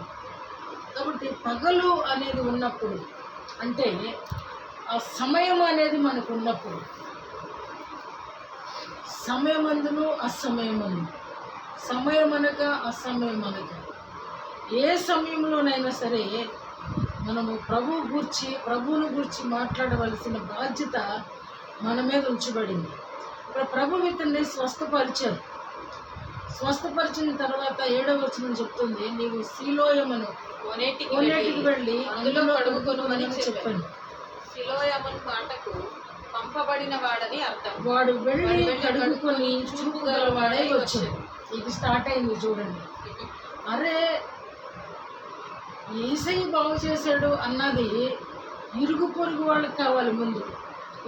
కాబట్టి పగలు అనేది ఉన్నప్పుడు, అంటే ఆ సమయం అనేది మనకు ఉన్నప్పుడు, సమయమందును అసమయమందు, సమయం అనక అసమయం అనక, ఏ సమయంలోనైనా సరే మనము ప్రభువును గూర్చి మాట్లాడవలసిన బాధ్యత మన మీద ఉంచబడింది. ఇక్కడ ప్రభు ఇతన్ని స్వస్థపరిచారు. స్వస్థపరిచిన తర్వాత 7వ వచనం చెప్తుంది, నీవు సిలోయమను కోనేటికి వెళ్ళి అందులో కడుగుకొనుమని చెప్పాను. సిలోయమను మాటకు పంపబడిన వాడని అర్థం. వాడు వెళ్ళి కడుగుకొని చూపు గలవాడై వచ్చాడు. ఇది స్టార్ట్ అయింది చూడండి. అరే యేసయ్య బాగు చేశాడు అన్నది ఇరుగు పొరుగు వాళ్ళకి కావాలి ముందు.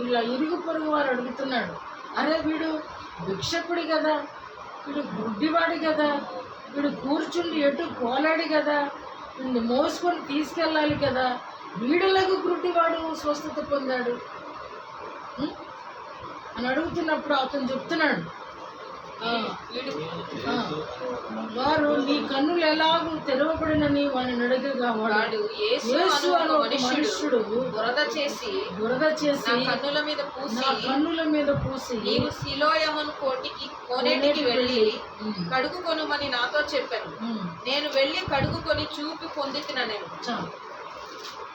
ఇలా ఇరుగు పొరుగు వారు అడుగుతున్నాడు, అరే వీడు భిక్షకుడి కదా, వీడు గుడ్డివాడి కదా, వీడు కూర్చుండి ఎటు పోలాడి కదా, వీడిని మోసుకొని తీసుకెళ్ళాలి కదా, వీడులకు గుడ్డివాడు స్వస్థత పొందాడు అని అడుగుతున్నప్పుడు అతను చెప్తున్నాడు, ఆ, ఆ. వారు నీ కన్నులు ఎలాగూ తెరవబడినని వాడిని అడగగా వాడు యేసు యేసు అను అని ఒక ఒక మనుష్యుడు మనుష్యుడు బురద చేసి బురద నా చేసి కన్నుల మీద పూసి నా కన్నుల మీద పూసి నీవు సిలోయమను కోనేటికి వెళ్ళి కడుగు కొనుమని నాతో చెప్పాను. ఉమ్, నేను వెళ్ళి కడుగుకొని చూపి పొందితిన నేను. చాలు.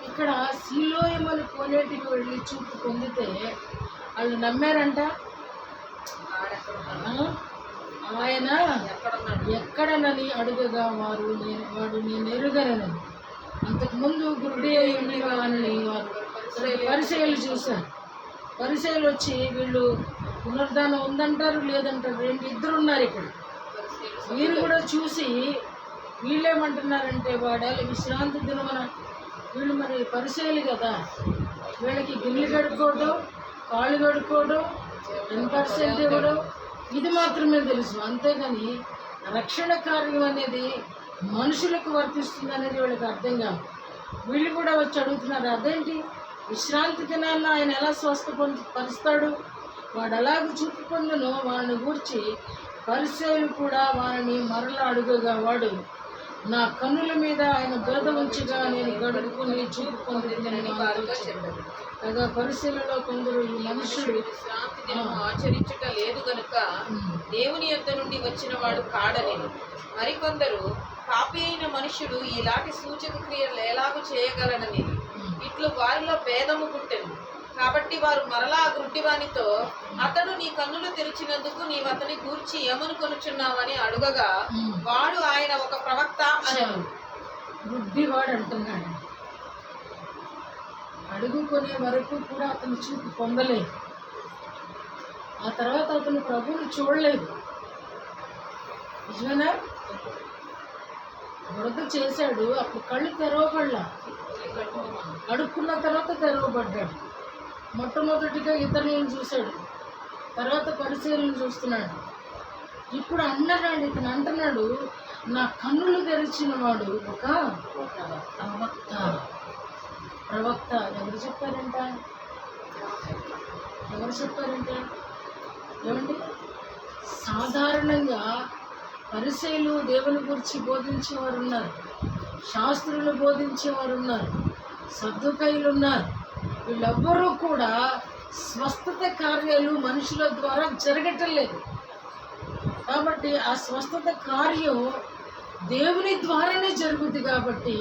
ఇక్కడ సిలోయమని కోనేటికి వెళ్ళి చూపు పొందితే వాళ్ళు నమ్మారంట. ఆడెక్కడున్నాడు? ఆ? ఆయన ఎక్కడున్నాడు? ఎక్కడనని అడుగగా వాడు నేను ఎరుగనని. అంతకుముందు గురుడి అయి ఉండిన వారిని వారు పరిచయాలు చూశారు. పరిచయాలు వచ్చి వీళ్ళు పునరుద్ధానం ఉందంటారు లేదంటారు, ఇద్దరు ఉన్నారు ఇక్కడ. వీరు కూడా చూసి వీళ్ళేమంటున్నారంటే వాడాల విశ్రాంతి దినమన వీళ్ళు మరి పరిచయాలు కదా, వీళ్ళకి గిన్నెలు కడుక్కోవడం, కాళ్ళు కడుక్కోవడం, 10% ఇవ్వడం ఇది మాత్రమే తెలుసు. అంతేగాని రక్షణ కార్యం అనేది మనుషులకు వర్తిస్తుంది అనేది వీళ్ళకి అర్థం కాదు. వీళ్ళు కూడా వచ్చి అడుగుతున్నారు, అదేంటి విశ్రాంతి దినాన్న ఆయన ఎలా పరుస్తాడు, వాడు ఎలాగ చూపు పొందునో వాడిని గూర్చి పరిచయులు కూడా వారిని మరలా అడుగగా వాడు నా కన్నుల మీద ఆయన బోధ ఉంచగా నేను గడుపుకొని చూపు పొందుతుందని వారితో చెప్పాడు. కదా. పరిశీలలో కొందరు ఈ మనుషుడు విశ్రాంతి దినము ఆచరించుట లేదు గనుక దేవుని యొద్ద నుండి వచ్చిన వాడు కాడని, మరికొందరు పాపి అయిన మనుష్యుడు ఇలాంటి సూచక క్రియలు ఎలాగూ చేయగలనని ఇట్లు వారిలో భేదము పుట్టెను. కాబట్టి వారు మరలా గుడ్డివానితో అతడు నీ కన్నులు తెరిచినందుకు నీవు అతని గూర్చి ఏమనుకొనుచున్నావని అడుగగా వాడు ఆయన ఒక ప్రవక్త అని. గుడ్డివాడు అంటున్నాడు. అడుగుకునే వరకు కూడా అతను చూపు పొందలేదు. ఆ తర్వాత అతను ప్రభువుని చూడలేదు. నిజమేనా? బురద చేశాడు, అప్పుడు కళ్ళు తెరవబడలా. అడుక్కున్న తర్వాత తెరవబడ్డాడు. మొట్టమొదటిగా ఇతరులను చూశాడు, తర్వాత పరిశీలన చూస్తున్నాడు. ఇప్పుడు అన్నాడు, ఇతను అంటున్నాడు నా కన్నులు తెరిచిన వాడు ఒక ప్రవక్త. ఎవరు చెప్పారంట? ఏమండి? సాధారణంగా పరిసయ్యులు దేవుని గురించి బోధించేవారు ఉన్నారు, శాస్త్రులు బోధించేవారు ఉన్నారు, సద్దుకయ్యులు ఉన్నారు. వీళ్ళెవ్వరూ కూడా స్వస్థత కార్యాలు మనుషుల ద్వారా జరగటం లేదు. కాబట్టి ఆ స్వస్థత కార్యం దేవుని ద్వారానే జరుగుతుంది. కాబట్టి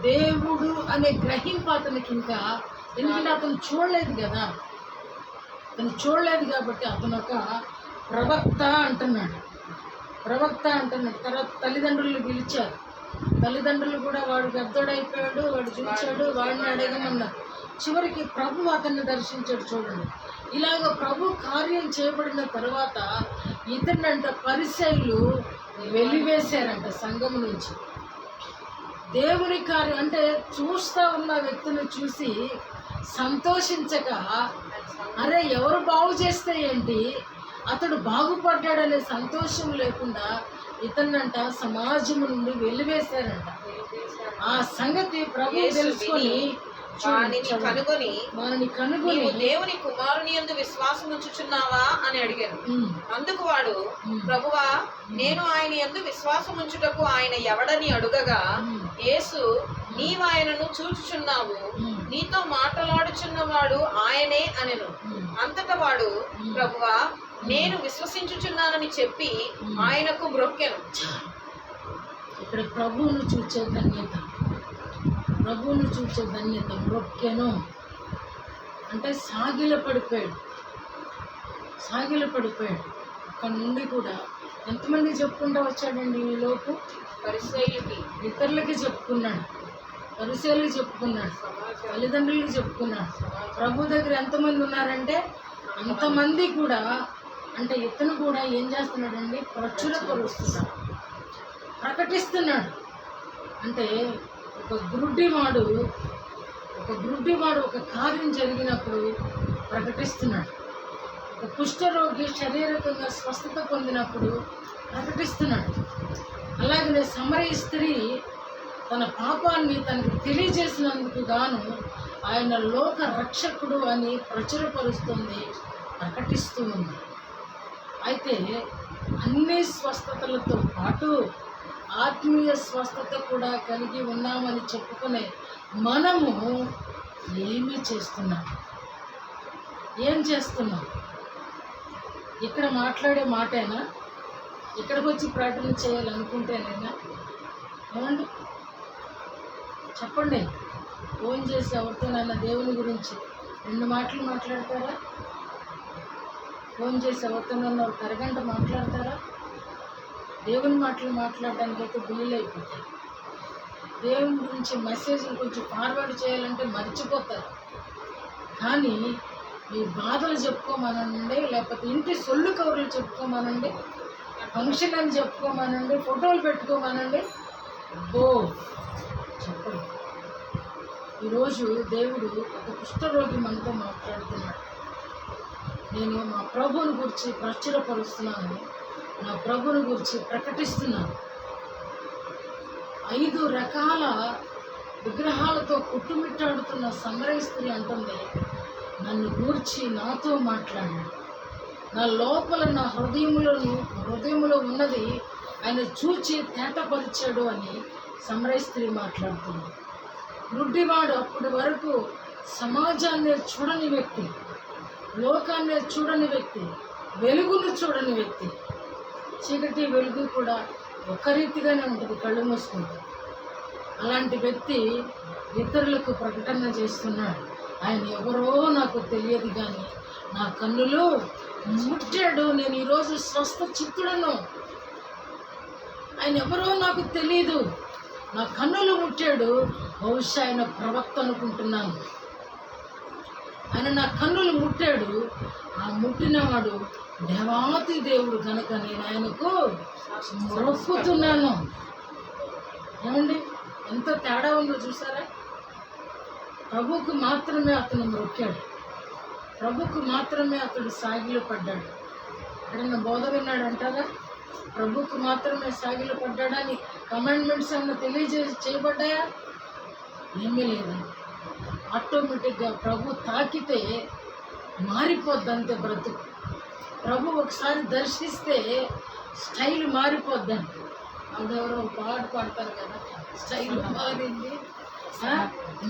దేవుడు అనే గ్రహింపు అతనికి ఇంకా, ఎందుకంటే అతను చూడలేదు కదా, అతను చూడలేదు కాబట్టి అతను ఒక ప్రవక్త అంటున్నాడు. తర్వాత తల్లిదండ్రులు పిలిచారు. తల్లిదండ్రులు కూడా వాడు పెద్దోడైపోయాడు, వాడు చూచాడు, వాడిని అడగమన్నారు. చివరికి ప్రభు అతన్ని దర్శించాడు. చూడండి, ఇలాగ ప్రభు కార్యం చేయబడిన తర్వాత ఇతన్నంట పరిసయ్యులు వెలివేశారంట సంఘం నుంచి. దేవుని కార్యం అంటే చూస్తూ ఉన్న వ్యక్తిని చూసి సంతోషించక, అరే ఎవరు బాగు చేస్తే ఏంటి, అతడు బాగుపడ్డాడనే సంతోషం లేకుండా ఇతన్నంట సమాజం నుండి వెలివేశారంట. ఆ సంగతి ప్రభు తెలుసుకొని వారిని కనుగొని దేవుని కుమారుని యందు విశ్వాసం ఉంచుచున్నావా అని అడిగాను. అందుకు వాడు, ప్రభువా, నేను ఆయన యందు విశ్వాసం ఉంచుటకు ఆయన ఎవడని అడుగగా యేసు, నీవు ఆయనను చూచుచున్నావు, నీతో మాట్లాడుచున్నవాడు ఆయనే అనెను. అంతటా వాడు, ప్రభువా, నేను విశ్వసించుచున్నానని చెప్పి ఆయనకు మ్రొక్కెను. ఇక్కడ ప్రభువును చూచే ధన్యత మ్రొక్కెను అంటే సాగిలపడిపోయాడు. అక్కడ నుండి కూడా ఎంతమంది చెప్పుకుంటూ వచ్చాడండి ఈ లోపు? పరిసయ్యులకి, ఇతరులకి చెప్పుకున్నాడు, పరిసయ్యులకి చెప్పుకున్నాడు, తల్లిదండ్రులకి చెప్పుకున్నాడు. ప్రభు దగ్గర ఎంతమంది ఉన్నారంటే అంతమంది కూడా. అంటే ఇతను కూడా ఏం చేస్తున్నాడండి? ప్రచురపరుస్తున్నాడు, ప్రకటిస్తున్నాడు. అంటే ఒక గుడ్డివాడు ఒక కార్యం జరిగినప్పుడు ప్రకటిస్తున్నాడు. ఒక కుష్ఠరోగి శారీరకంగా స్వస్థత పొందినప్పుడు ప్రకటిస్తున్నాడు. అలాగనే సమరయ స్త్రీ తన పాపాన్ని తనకు తెలియజేసినందుకు గాను ఆయన లోక రక్షకుడు అని ప్రచురపరుస్తుంది, ప్రకటిస్తూ ఉంది. అయితే అన్ని స్వస్థతలతో పాటు ఆత్మీయ స్వస్థత కూడా కలిగి ఉన్నామని చెప్పుకునే మనము ఏమి చేస్తున్నాం? ఏం చేస్తున్నాం? ఇక్కడ మాట్లాడే మాటేనా? ఇక్కడికి వచ్చి ప్రకటన చేయాలనుకుంటేనైనా? ఏమండి చెప్పండి. ఫోన్ చేసి ఎవరితోనైనా దేవుని గురించి 2 మాటలు మాట్లాడతారా? ఫోన్ చేసి ఎవరితోనైనా ఒక అరగంట మాట్లాడతారా? దేవుని మాటలు మాట్లాడడానికి అయితే బిల్లులు అయిపోతాయి. దేవుని గురించి మెసేజ్లు కొంచెం ఫార్వర్డ్ చేయాలంటే మర్చిపోతారు. కానీ మీ బాధలు చెప్పుకోమనండి, లేకపోతే ఇంటి సొల్లు కవర్లు చెప్పుకోమనండి, ఫంక్షన్ అని చెప్పుకోమనండి, ఫోటోలు పెట్టుకోమనండి, చెప్పండి. ఈరోజు దేవుడు ఒక కుష్ఠరోగి మనతో మాట్లాడుతున్నాడు. నేను మా ప్రభువుని గురించి ప్రచురపరుస్తున్నాను, నా ప్రభువుని గురించి ప్రకటిస్తున్నాను. 5 రకాల విగ్రహాలతో కుట్టుమిట్టాడుతున్న సమరయ స్త్రీ అంటుంది, నన్ను గూర్చి నాతో మాట్లాడాడు. నా లోపల నా హృదయంలో ఉన్నది ఆయన చూచి తేటపరిచాడు అని సమరయ స్త్రీ మాట్లాడుతుంది. గుడ్డివాడు అప్పటి వరకు సమాజాన్ని చూడని వ్యక్తి, లోకాన్ని చూడని వ్యక్తి, వెలుగును చూడని వ్యక్తి. చీకటి వెలుగు కూడా ఒక రీతిగానే ఉంటుంది కళ్ళు మూసుకుంటూ. అలాంటి వ్యక్తి ఇతరులకు ప్రకటన చేస్తున్నాడు, ఆయన ఎవరో నాకు తెలియదు కానీ నా కన్నులు ముట్టాడు, నేను ఈరోజు స్వస్థ చిత్తుడను. ఆయన ఎవరో నాకు తెలియదు, నా కన్నులు ముట్టాడు. బహుశా ఆయన ప్రవక్త అనుకుంటున్నాను. ఆయన నా కన్నులు ముట్టాడు, ఆ ముట్టినవాడు దేవాతి దేవుడు కనుక నేను ఆయనకు మొక్కుతున్నాను. ఏమండి ఎంత తేడా ఉందో చూసారా? ప్రభువుకు మాత్రమే అతను మొక్కాడు, ప్రభువుకు మాత్రమే అతడు సాగిలు పడ్డాడు. ఎక్కడన్నా బోధ విన్నాడు అంటారా? ప్రభువుకు మాత్రమే సాగిలు పడ్డాడని కమాండ్మెంట్స్ ఏమన్నా చేయబడ్డాయా? ఏమీ లేదండి. ఆటోమేటిక్గా ప్రభు తాకితే మారిపోద్ది అంతే బ్రతుకు. ప్రభు ఒకసారి దర్శిస్తే స్టైల్ మారిపోద్దండి. అందరెవరో పాట పాడతారు కదా, స్టైల్ మారింది,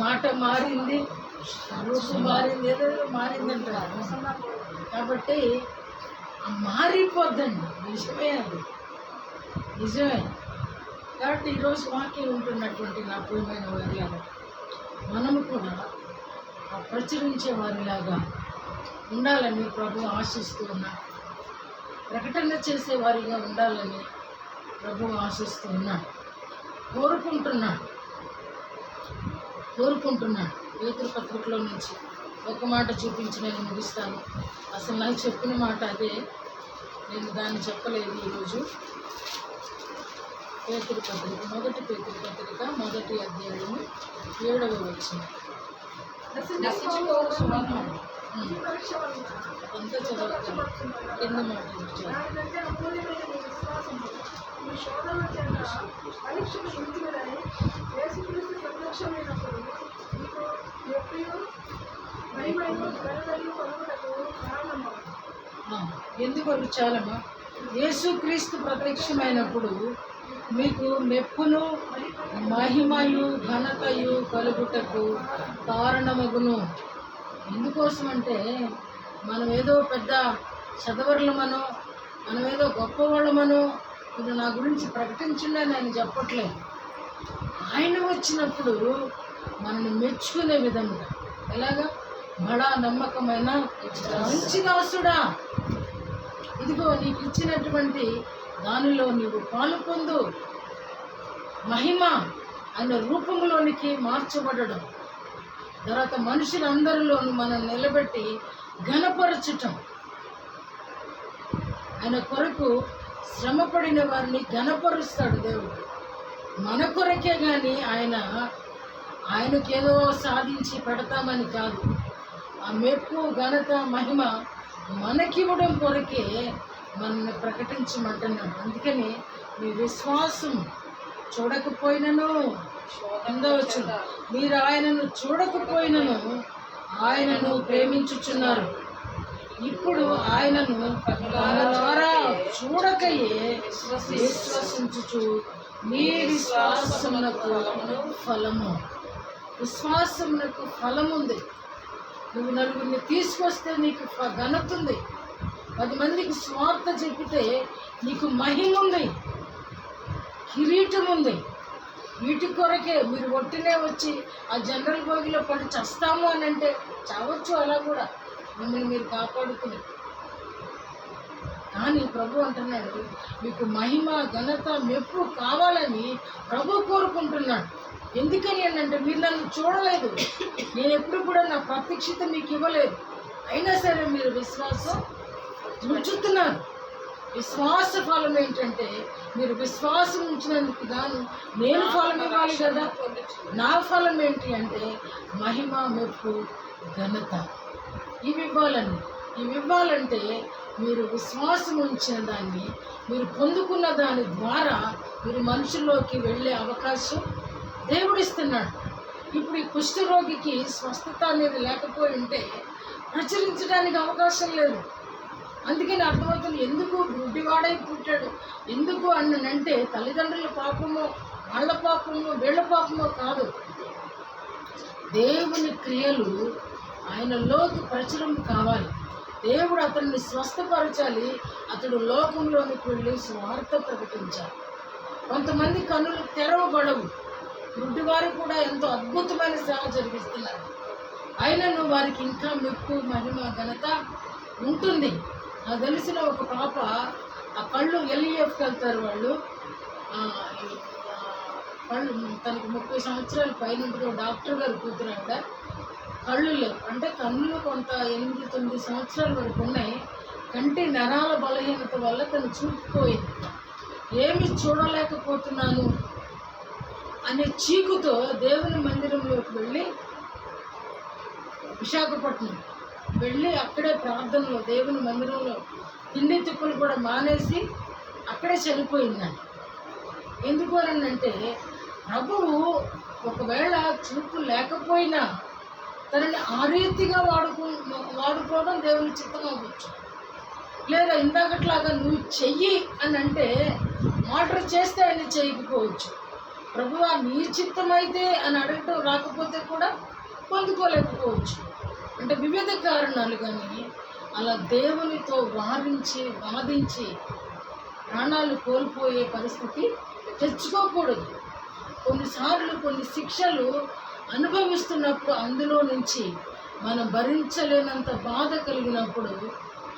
మాట మారింది, రూపు మారింది, ఏదేదో మారింది అంటారు. కాబట్టి మారిపోద్దండి. నిజమే, అది నిజమే. కాబట్టి ఈరోజు వాక్యం ఉంటున్నటువంటి నా ప్రియమైన వారిలాగా మనము కూడా ప్రచురించే వారిలాగా ఉండాలని ప్రభు ఆశిస్తూ ఉన్నాడు. ప్రకటన చేసే వారిగా ఉండాలని ప్రభు ఆశిస్తూ ఉన్నాడు, కోరుకుంటున్నాడు. పేతురు పత్రికలో నుంచి ఒక మాట చూపించి నేను ముగిస్తాను. అసలు నాకు చెప్పిన మాట అదే, నేను దాన్ని చెప్పలేదు ఈరోజు. పేతురు పత్రిక, మొదటి పేతురు పత్రిక 1వ అధ్యాయము 7వ వచనం. అంతా చదవగలను. కింద మాట ఎందుకు చాలమ్మా? యేసుక్రీస్తు ప్రత్యక్షమైనప్పుడు మీకు మెప్పును మహిమయు ఘనతయు కలుగుటకు కారణమగును. ఎందుకోసం అంటే మనం ఏదో పెద్ద చదవర్లమనో, మనం ఏదో గొప్పవాళ్ళమనో, ఇది నా గురించి ప్రకటించండి అని ఆయన చెప్పట్లేదు. ఆయన వచ్చినప్పుడు మనల్ని మెచ్చుకునే విధంగా, ఎలాగా? బడా నమ్మకమైన మంచి దాసుడా, ఇదిగో నీకు ఇచ్చినటువంటి దానిలో నీవు పాలు పొందు. మహిమ ఆయన రూపంలోనికి మార్చబడడం, తర్వాత మనుషులందరిలోనూ మనం నిలబెట్టి ఘనపరచటం. ఆయన కొరకు శ్రమపడిన వారిని ఘనపరుస్తాడు దేవుడు. మన కొరకే కానీ ఆయనకేదో సాధించి పెడతామని కాదు. ఆ మెప్పు, ఘనత, మహిమ మనకివ్వడం కొరకే మనల్ని ప్రకటించమంటున్నాడు. అందుకని మీ విశ్వాసం చూడకపోయినను పొందవచ్చు, మీరు ఆయనను చూడకపోయినను ఆయనను ప్రేమించుచున్నారు. ఇప్పుడు ఆయనను కన్నులారా చూడకయే విశ్వసించుచు మీ విశ్వాసమునకు ఫలము. విశ్వాసమునకు ఫలముంది. నువ్వు నలుగురిని తీసుకొస్తే నీకు ఘనత ఉంది. 10 మందికి స్వార్థ చెప్పితే నీకు మహిమ ఉంది, కిరీటం ఉంది. వీటి కొరకే మీరు ఒట్టినే వచ్చి ఆ జనరల్ బోగిలో పడి చస్తాము అని అంటే చావచ్చు, అలా కూడా మిమ్మల్ని మీరు కాపాడుకుని. కానీ ప్రభు అంటున్నాడు, మీకు మహిమ ఘనత మెప్పు కావాలని ప్రభు కోరుకుంటున్నాడు. ఎందుకని అంటే మీరు నన్ను చూడలేదు, నేను ఎప్పుడు కూడా నా ప్రత్యక్షత మీకు ఇవ్వలేదు, అయినా సరే మీరు విశ్వాసం ఉంచుతున్నారు. విశ్వాస ఫలం ఏంటంటే మీరు విశ్వాసం ఉంచినందుకు గాను నేను ఫలం ఇవ్వాలి కదా. నా ఫలం ఏంటి అంటే మహిమ మెప్పు ఘనత ఇవి ఇవ్వాలంటే మీరు విశ్వాసం ఉంచిన దాన్ని మీరు పొందుకున్న దాని ద్వారా మీరు మనుషుల్లోకి వెళ్ళే అవకాశం దేవుడిస్తున్నాడు. ఇప్పుడు ఈ కుష్ఠరోగికి స్వస్థత అనేది లేకపోయి ఉంటే ప్రచురించడానికి అవకాశం లేదు. అందుకని అర్థమవుతుంది ఎందుకు గుడ్డివాడై పుట్టాడు. ఎందుకు అంటే తల్లిదండ్రుల పాపమో వాళ్ళ పాపమో వీళ్ళ పాపమో కాదు, దేవుని క్రియలు ఆయనలోకి ప్రచురం కావాలి. దేవుడు అతన్ని స్వస్థపరచాలి, అతడు లోకంలోనికి వెళ్ళి స్వార్థ ప్రకటించాలి. కొంతమంది కన్నులు తెరవబడవు, గుడ్డివారు కూడా ఎంతో అద్భుతమైన సేవ జరిగిస్తున్నారు. అయినను వారికి ఇంకా మెప్పు మహిమ ఘనత ఉంటుంది. నాకు తెలిసిన ఒక పాప ఆ కళ్ళు ఎల్ఈఎఫ్కి వెళ్తారు వాళ్ళు, కళ్ళు తనకి 30 సంవత్సరాల పైన డాక్టర్ గారు కూతురు ఆవిడ. కళ్ళు లేవు అంటే కన్నులు కొంత 8-9 సంవత్సరాల వరకు ఉన్నాయి. కంటి నరాల బలహీనత వల్ల తను చూపుపోయింది. ఏమి చూడలేకపోతున్నాను అనే చీకుతో దేవుని మందిరంలోకి వెళ్ళి విశాఖపట్నం వెళ్ళి అక్కడే ప్రార్థనలో దేవుని మందిరంలో తిండి తిప్పులు కూడా మానేసి అక్కడే చనిపోయిందండి. ఎందుకు అంటే ప్రభువు ఒకవేళ చూపు లేకపోయినా తనని ఆ రీతిగా వాడుకోవడం దేవుని చిత్తం అవ్వచ్చు. లేదా ఇందాకట్లాగా నువ్వు చెయ్యి అని అంటే ఆర్డర్ చేస్తే ఆయన చేయకపోవచ్చు. ప్రభువా నీ చిత్తమైతే అని అడగటం రాకపోతే కూడా పొందుకోలేకపోవచ్చు. అంటే వివిధ కారణాలు. కానీ అలా దేవునితో వాదించి ప్రాణాలు కోల్పోయే పరిస్థితి తెచ్చుకోకూడదు. కొన్నిసార్లు కొన్ని శిక్షలు అనుభవిస్తున్నప్పుడు అందులో నుంచి మనం భరించలేనంత బాధ కలిగినప్పుడు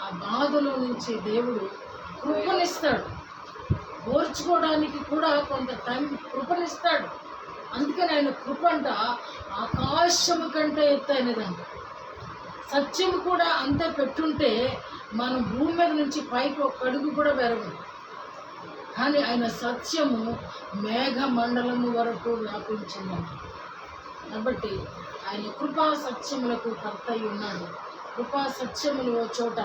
ఆ బాధలో నుంచి దేవుడు కృపనిస్తాడు. ఓర్చుకోవడానికి కూడా కొంత టైం కృపనిస్తాడు. అందుకని ఆయన కృప అంట ఆకాశము కంటే ఎత్తైనదంట. సత్యము కూడా అంతే పెట్టుంటే మనం భూమి మీద నుంచి పైకి ఒక అడుగు కూడా పెరగదు. కానీ ఆయన సత్యము మేఘ మండలము వరకు వ్యాపించిందంట. కాబట్టి ఆయన కృపా సత్యములకు కర్త అయి ఉన్నాడు. కృపా సత్యములు ఓ చోట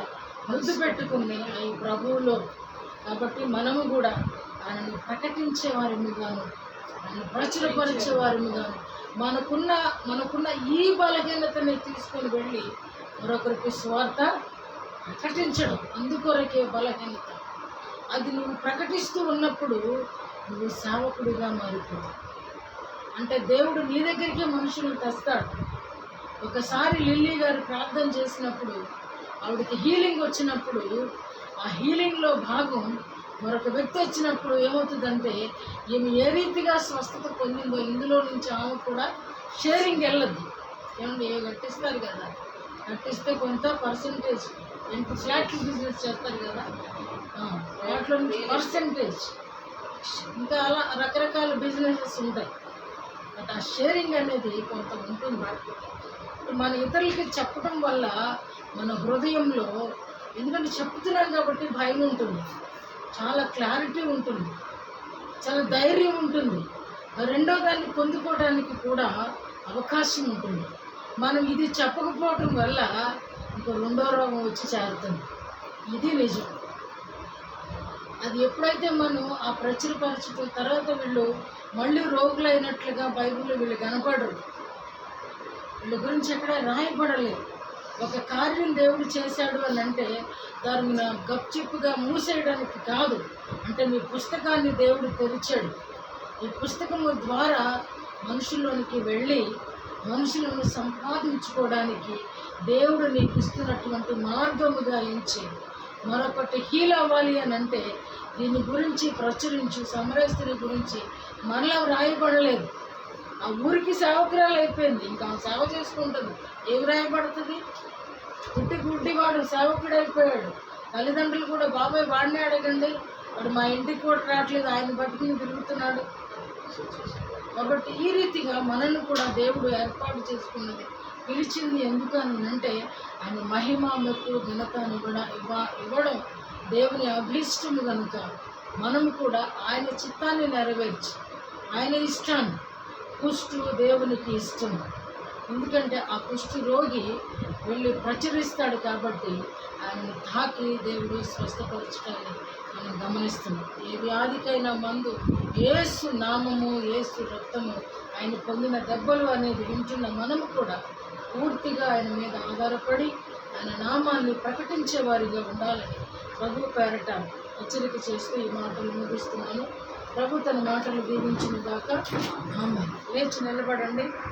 ముద్దు పెట్టుకుని ఈ ప్రభువులో. కాబట్టి మనము కూడా ఆయనను ప్రకటించే వారిగాను, ఆయన ప్రచురపరిచే వారిగాను, మనకున్న ఈ బలహీనతని తీసుకొని వెళ్ళి మరొకరికి స్వార్థ ప్రకటించడం. అందుకొరకే బలహీనత. అది నువ్వు ప్రకటిస్తూ ఉన్నప్పుడు నువ్వు సేవకుడిగా మారిపోవు. అంటే దేవుడు నీ దగ్గరికే మనుషులను తెస్తాడు. ఒకసారి లిల్లీ గారు ప్రార్థన చేసినప్పుడు ఆవిడకి హీలింగ్ వచ్చినప్పుడు ఆ హీలింగ్లో భాగం మరొక వ్యక్తి వచ్చినప్పుడు ఏమవుతుందంటే ఈమె ఏ రీతిగా స్వస్థత పొందిందో ఇందులో నుంచి ఆమె కూడా షేరింగ్ వెళ్ళద్దు. ఏమంటే కట్టిస్తారు కదా, కట్టిస్తే కొంత పర్సంటేజ్ ఫ్లాట్లు బిజినెస్ చేస్తారు కదా, వాటిలో నుంచి పర్సంటేజ్ ఇంకా అలా రకరకాల బిజినెసెస్ ఉంటాయి. బట్ ఆ షేరింగ్ అనేది కొంత ఉంటుంది. మన ఇతరులకి చెప్పడం వల్ల మన హృదయంలో, ఎందుకంటే చెప్తున్నాం కాబట్టి భయం ఉంటుంది, చాలా క్లారిటీ ఉంటుంది, చాలా ధైర్యం ఉంటుంది, రెండో దాన్ని పొందుకోవడానికి కూడా అవకాశం ఉంటుంది. మనం ఇది చెప్పకపోవడం వల్ల ఇంకో రెండో రోగం వచ్చి చేరుతుంది. ఇది నిజం. అది ఎప్పుడైతే మనం ఆ ప్రచురపరచడం తర్వాత వీళ్ళు మళ్ళీ రోగులైనట్లుగా బైబిల్లో వీళ్ళు కనపడరు. వీళ్ళ గురించి ఎక్కడ రాయబడలేదు. ఒక కార్యం దేవుడు చేశాడు అని అంటే దాన్ని గప్చిప్పుగా మూసేయడానికి కాదు. అంటే మీ పుస్తకాన్ని దేవుడు తెరిచాడు. ఈ పుస్తకము ద్వారా మనుషుల్లోనికి వెళ్ళి మనుషులను సంపాదించుకోవడానికి దేవుడు నీకు ఇస్తున్నటువంటి మార్గముగా ఎంచి మరొకటి హీల్ అవ్వాలి అని అంటే దీని గురించి ప్రచురించు. సమరయ స్త్రీ గురించి మరలా వ్రాయబడలేదు. ఆ ఊరికి సేవకురాలు అయిపోయింది, ఇంకా సేవ చేసుకుంటుంది. ఏం రాయబడుతుంది? గుడ్డివాడు సేవకుడు అయిపోయాడు. తల్లిదండ్రులు కూడా బాబాయ్ వాడిని అడగండి, వాడు మా ఇంటికి కూడా రావట్లేదు, ఆయన బట్టుకుని తిరుగుతున్నాడు. కాబట్టి ఈ రీతిగా మనల్ని కూడా దేవుడు ఏర్పాటు చేసుకున్నది, పిలిచింది ఎందుకు అని అంటే ఆయన మహిమ మెప్పు ఘనతను కూడా ఇవ్వడం దేవుని అభీష్టము కనుక మనము కూడా ఆయన చిత్తాన్ని నెరవేర్చి ఆయన ఇష్టాన్ని, కుష్టు దేవునికి ఇష్టం. ఎందుకంటే ఆ కుష్టు రోగి వెళ్ళి ప్రచురిస్తాడు కాబట్టి ఆయన్ని తాకి దేవుడు స్వస్థపరచడాన్ని మనం గమనిస్తున్నాం. ఏ వ్యాధికైనా మందు యేసు నామము, యేసు రక్తము, ఆయన పొందిన దెబ్బలు అనేది వింటున్న మనము కూడా పూర్తిగా ఆయన మీద ఆధారపడి ఆయన నామాన్ని ప్రకటించే వారిగా ఉండాలని ప్రభు పేరట హెచ్చరిక చేస్తూ ఈ మాటలు ముగిస్తున్నాను. ప్రభు తన మాటలు దీవించిన దాకా ఆమేన్. లేచి నిలబడండి.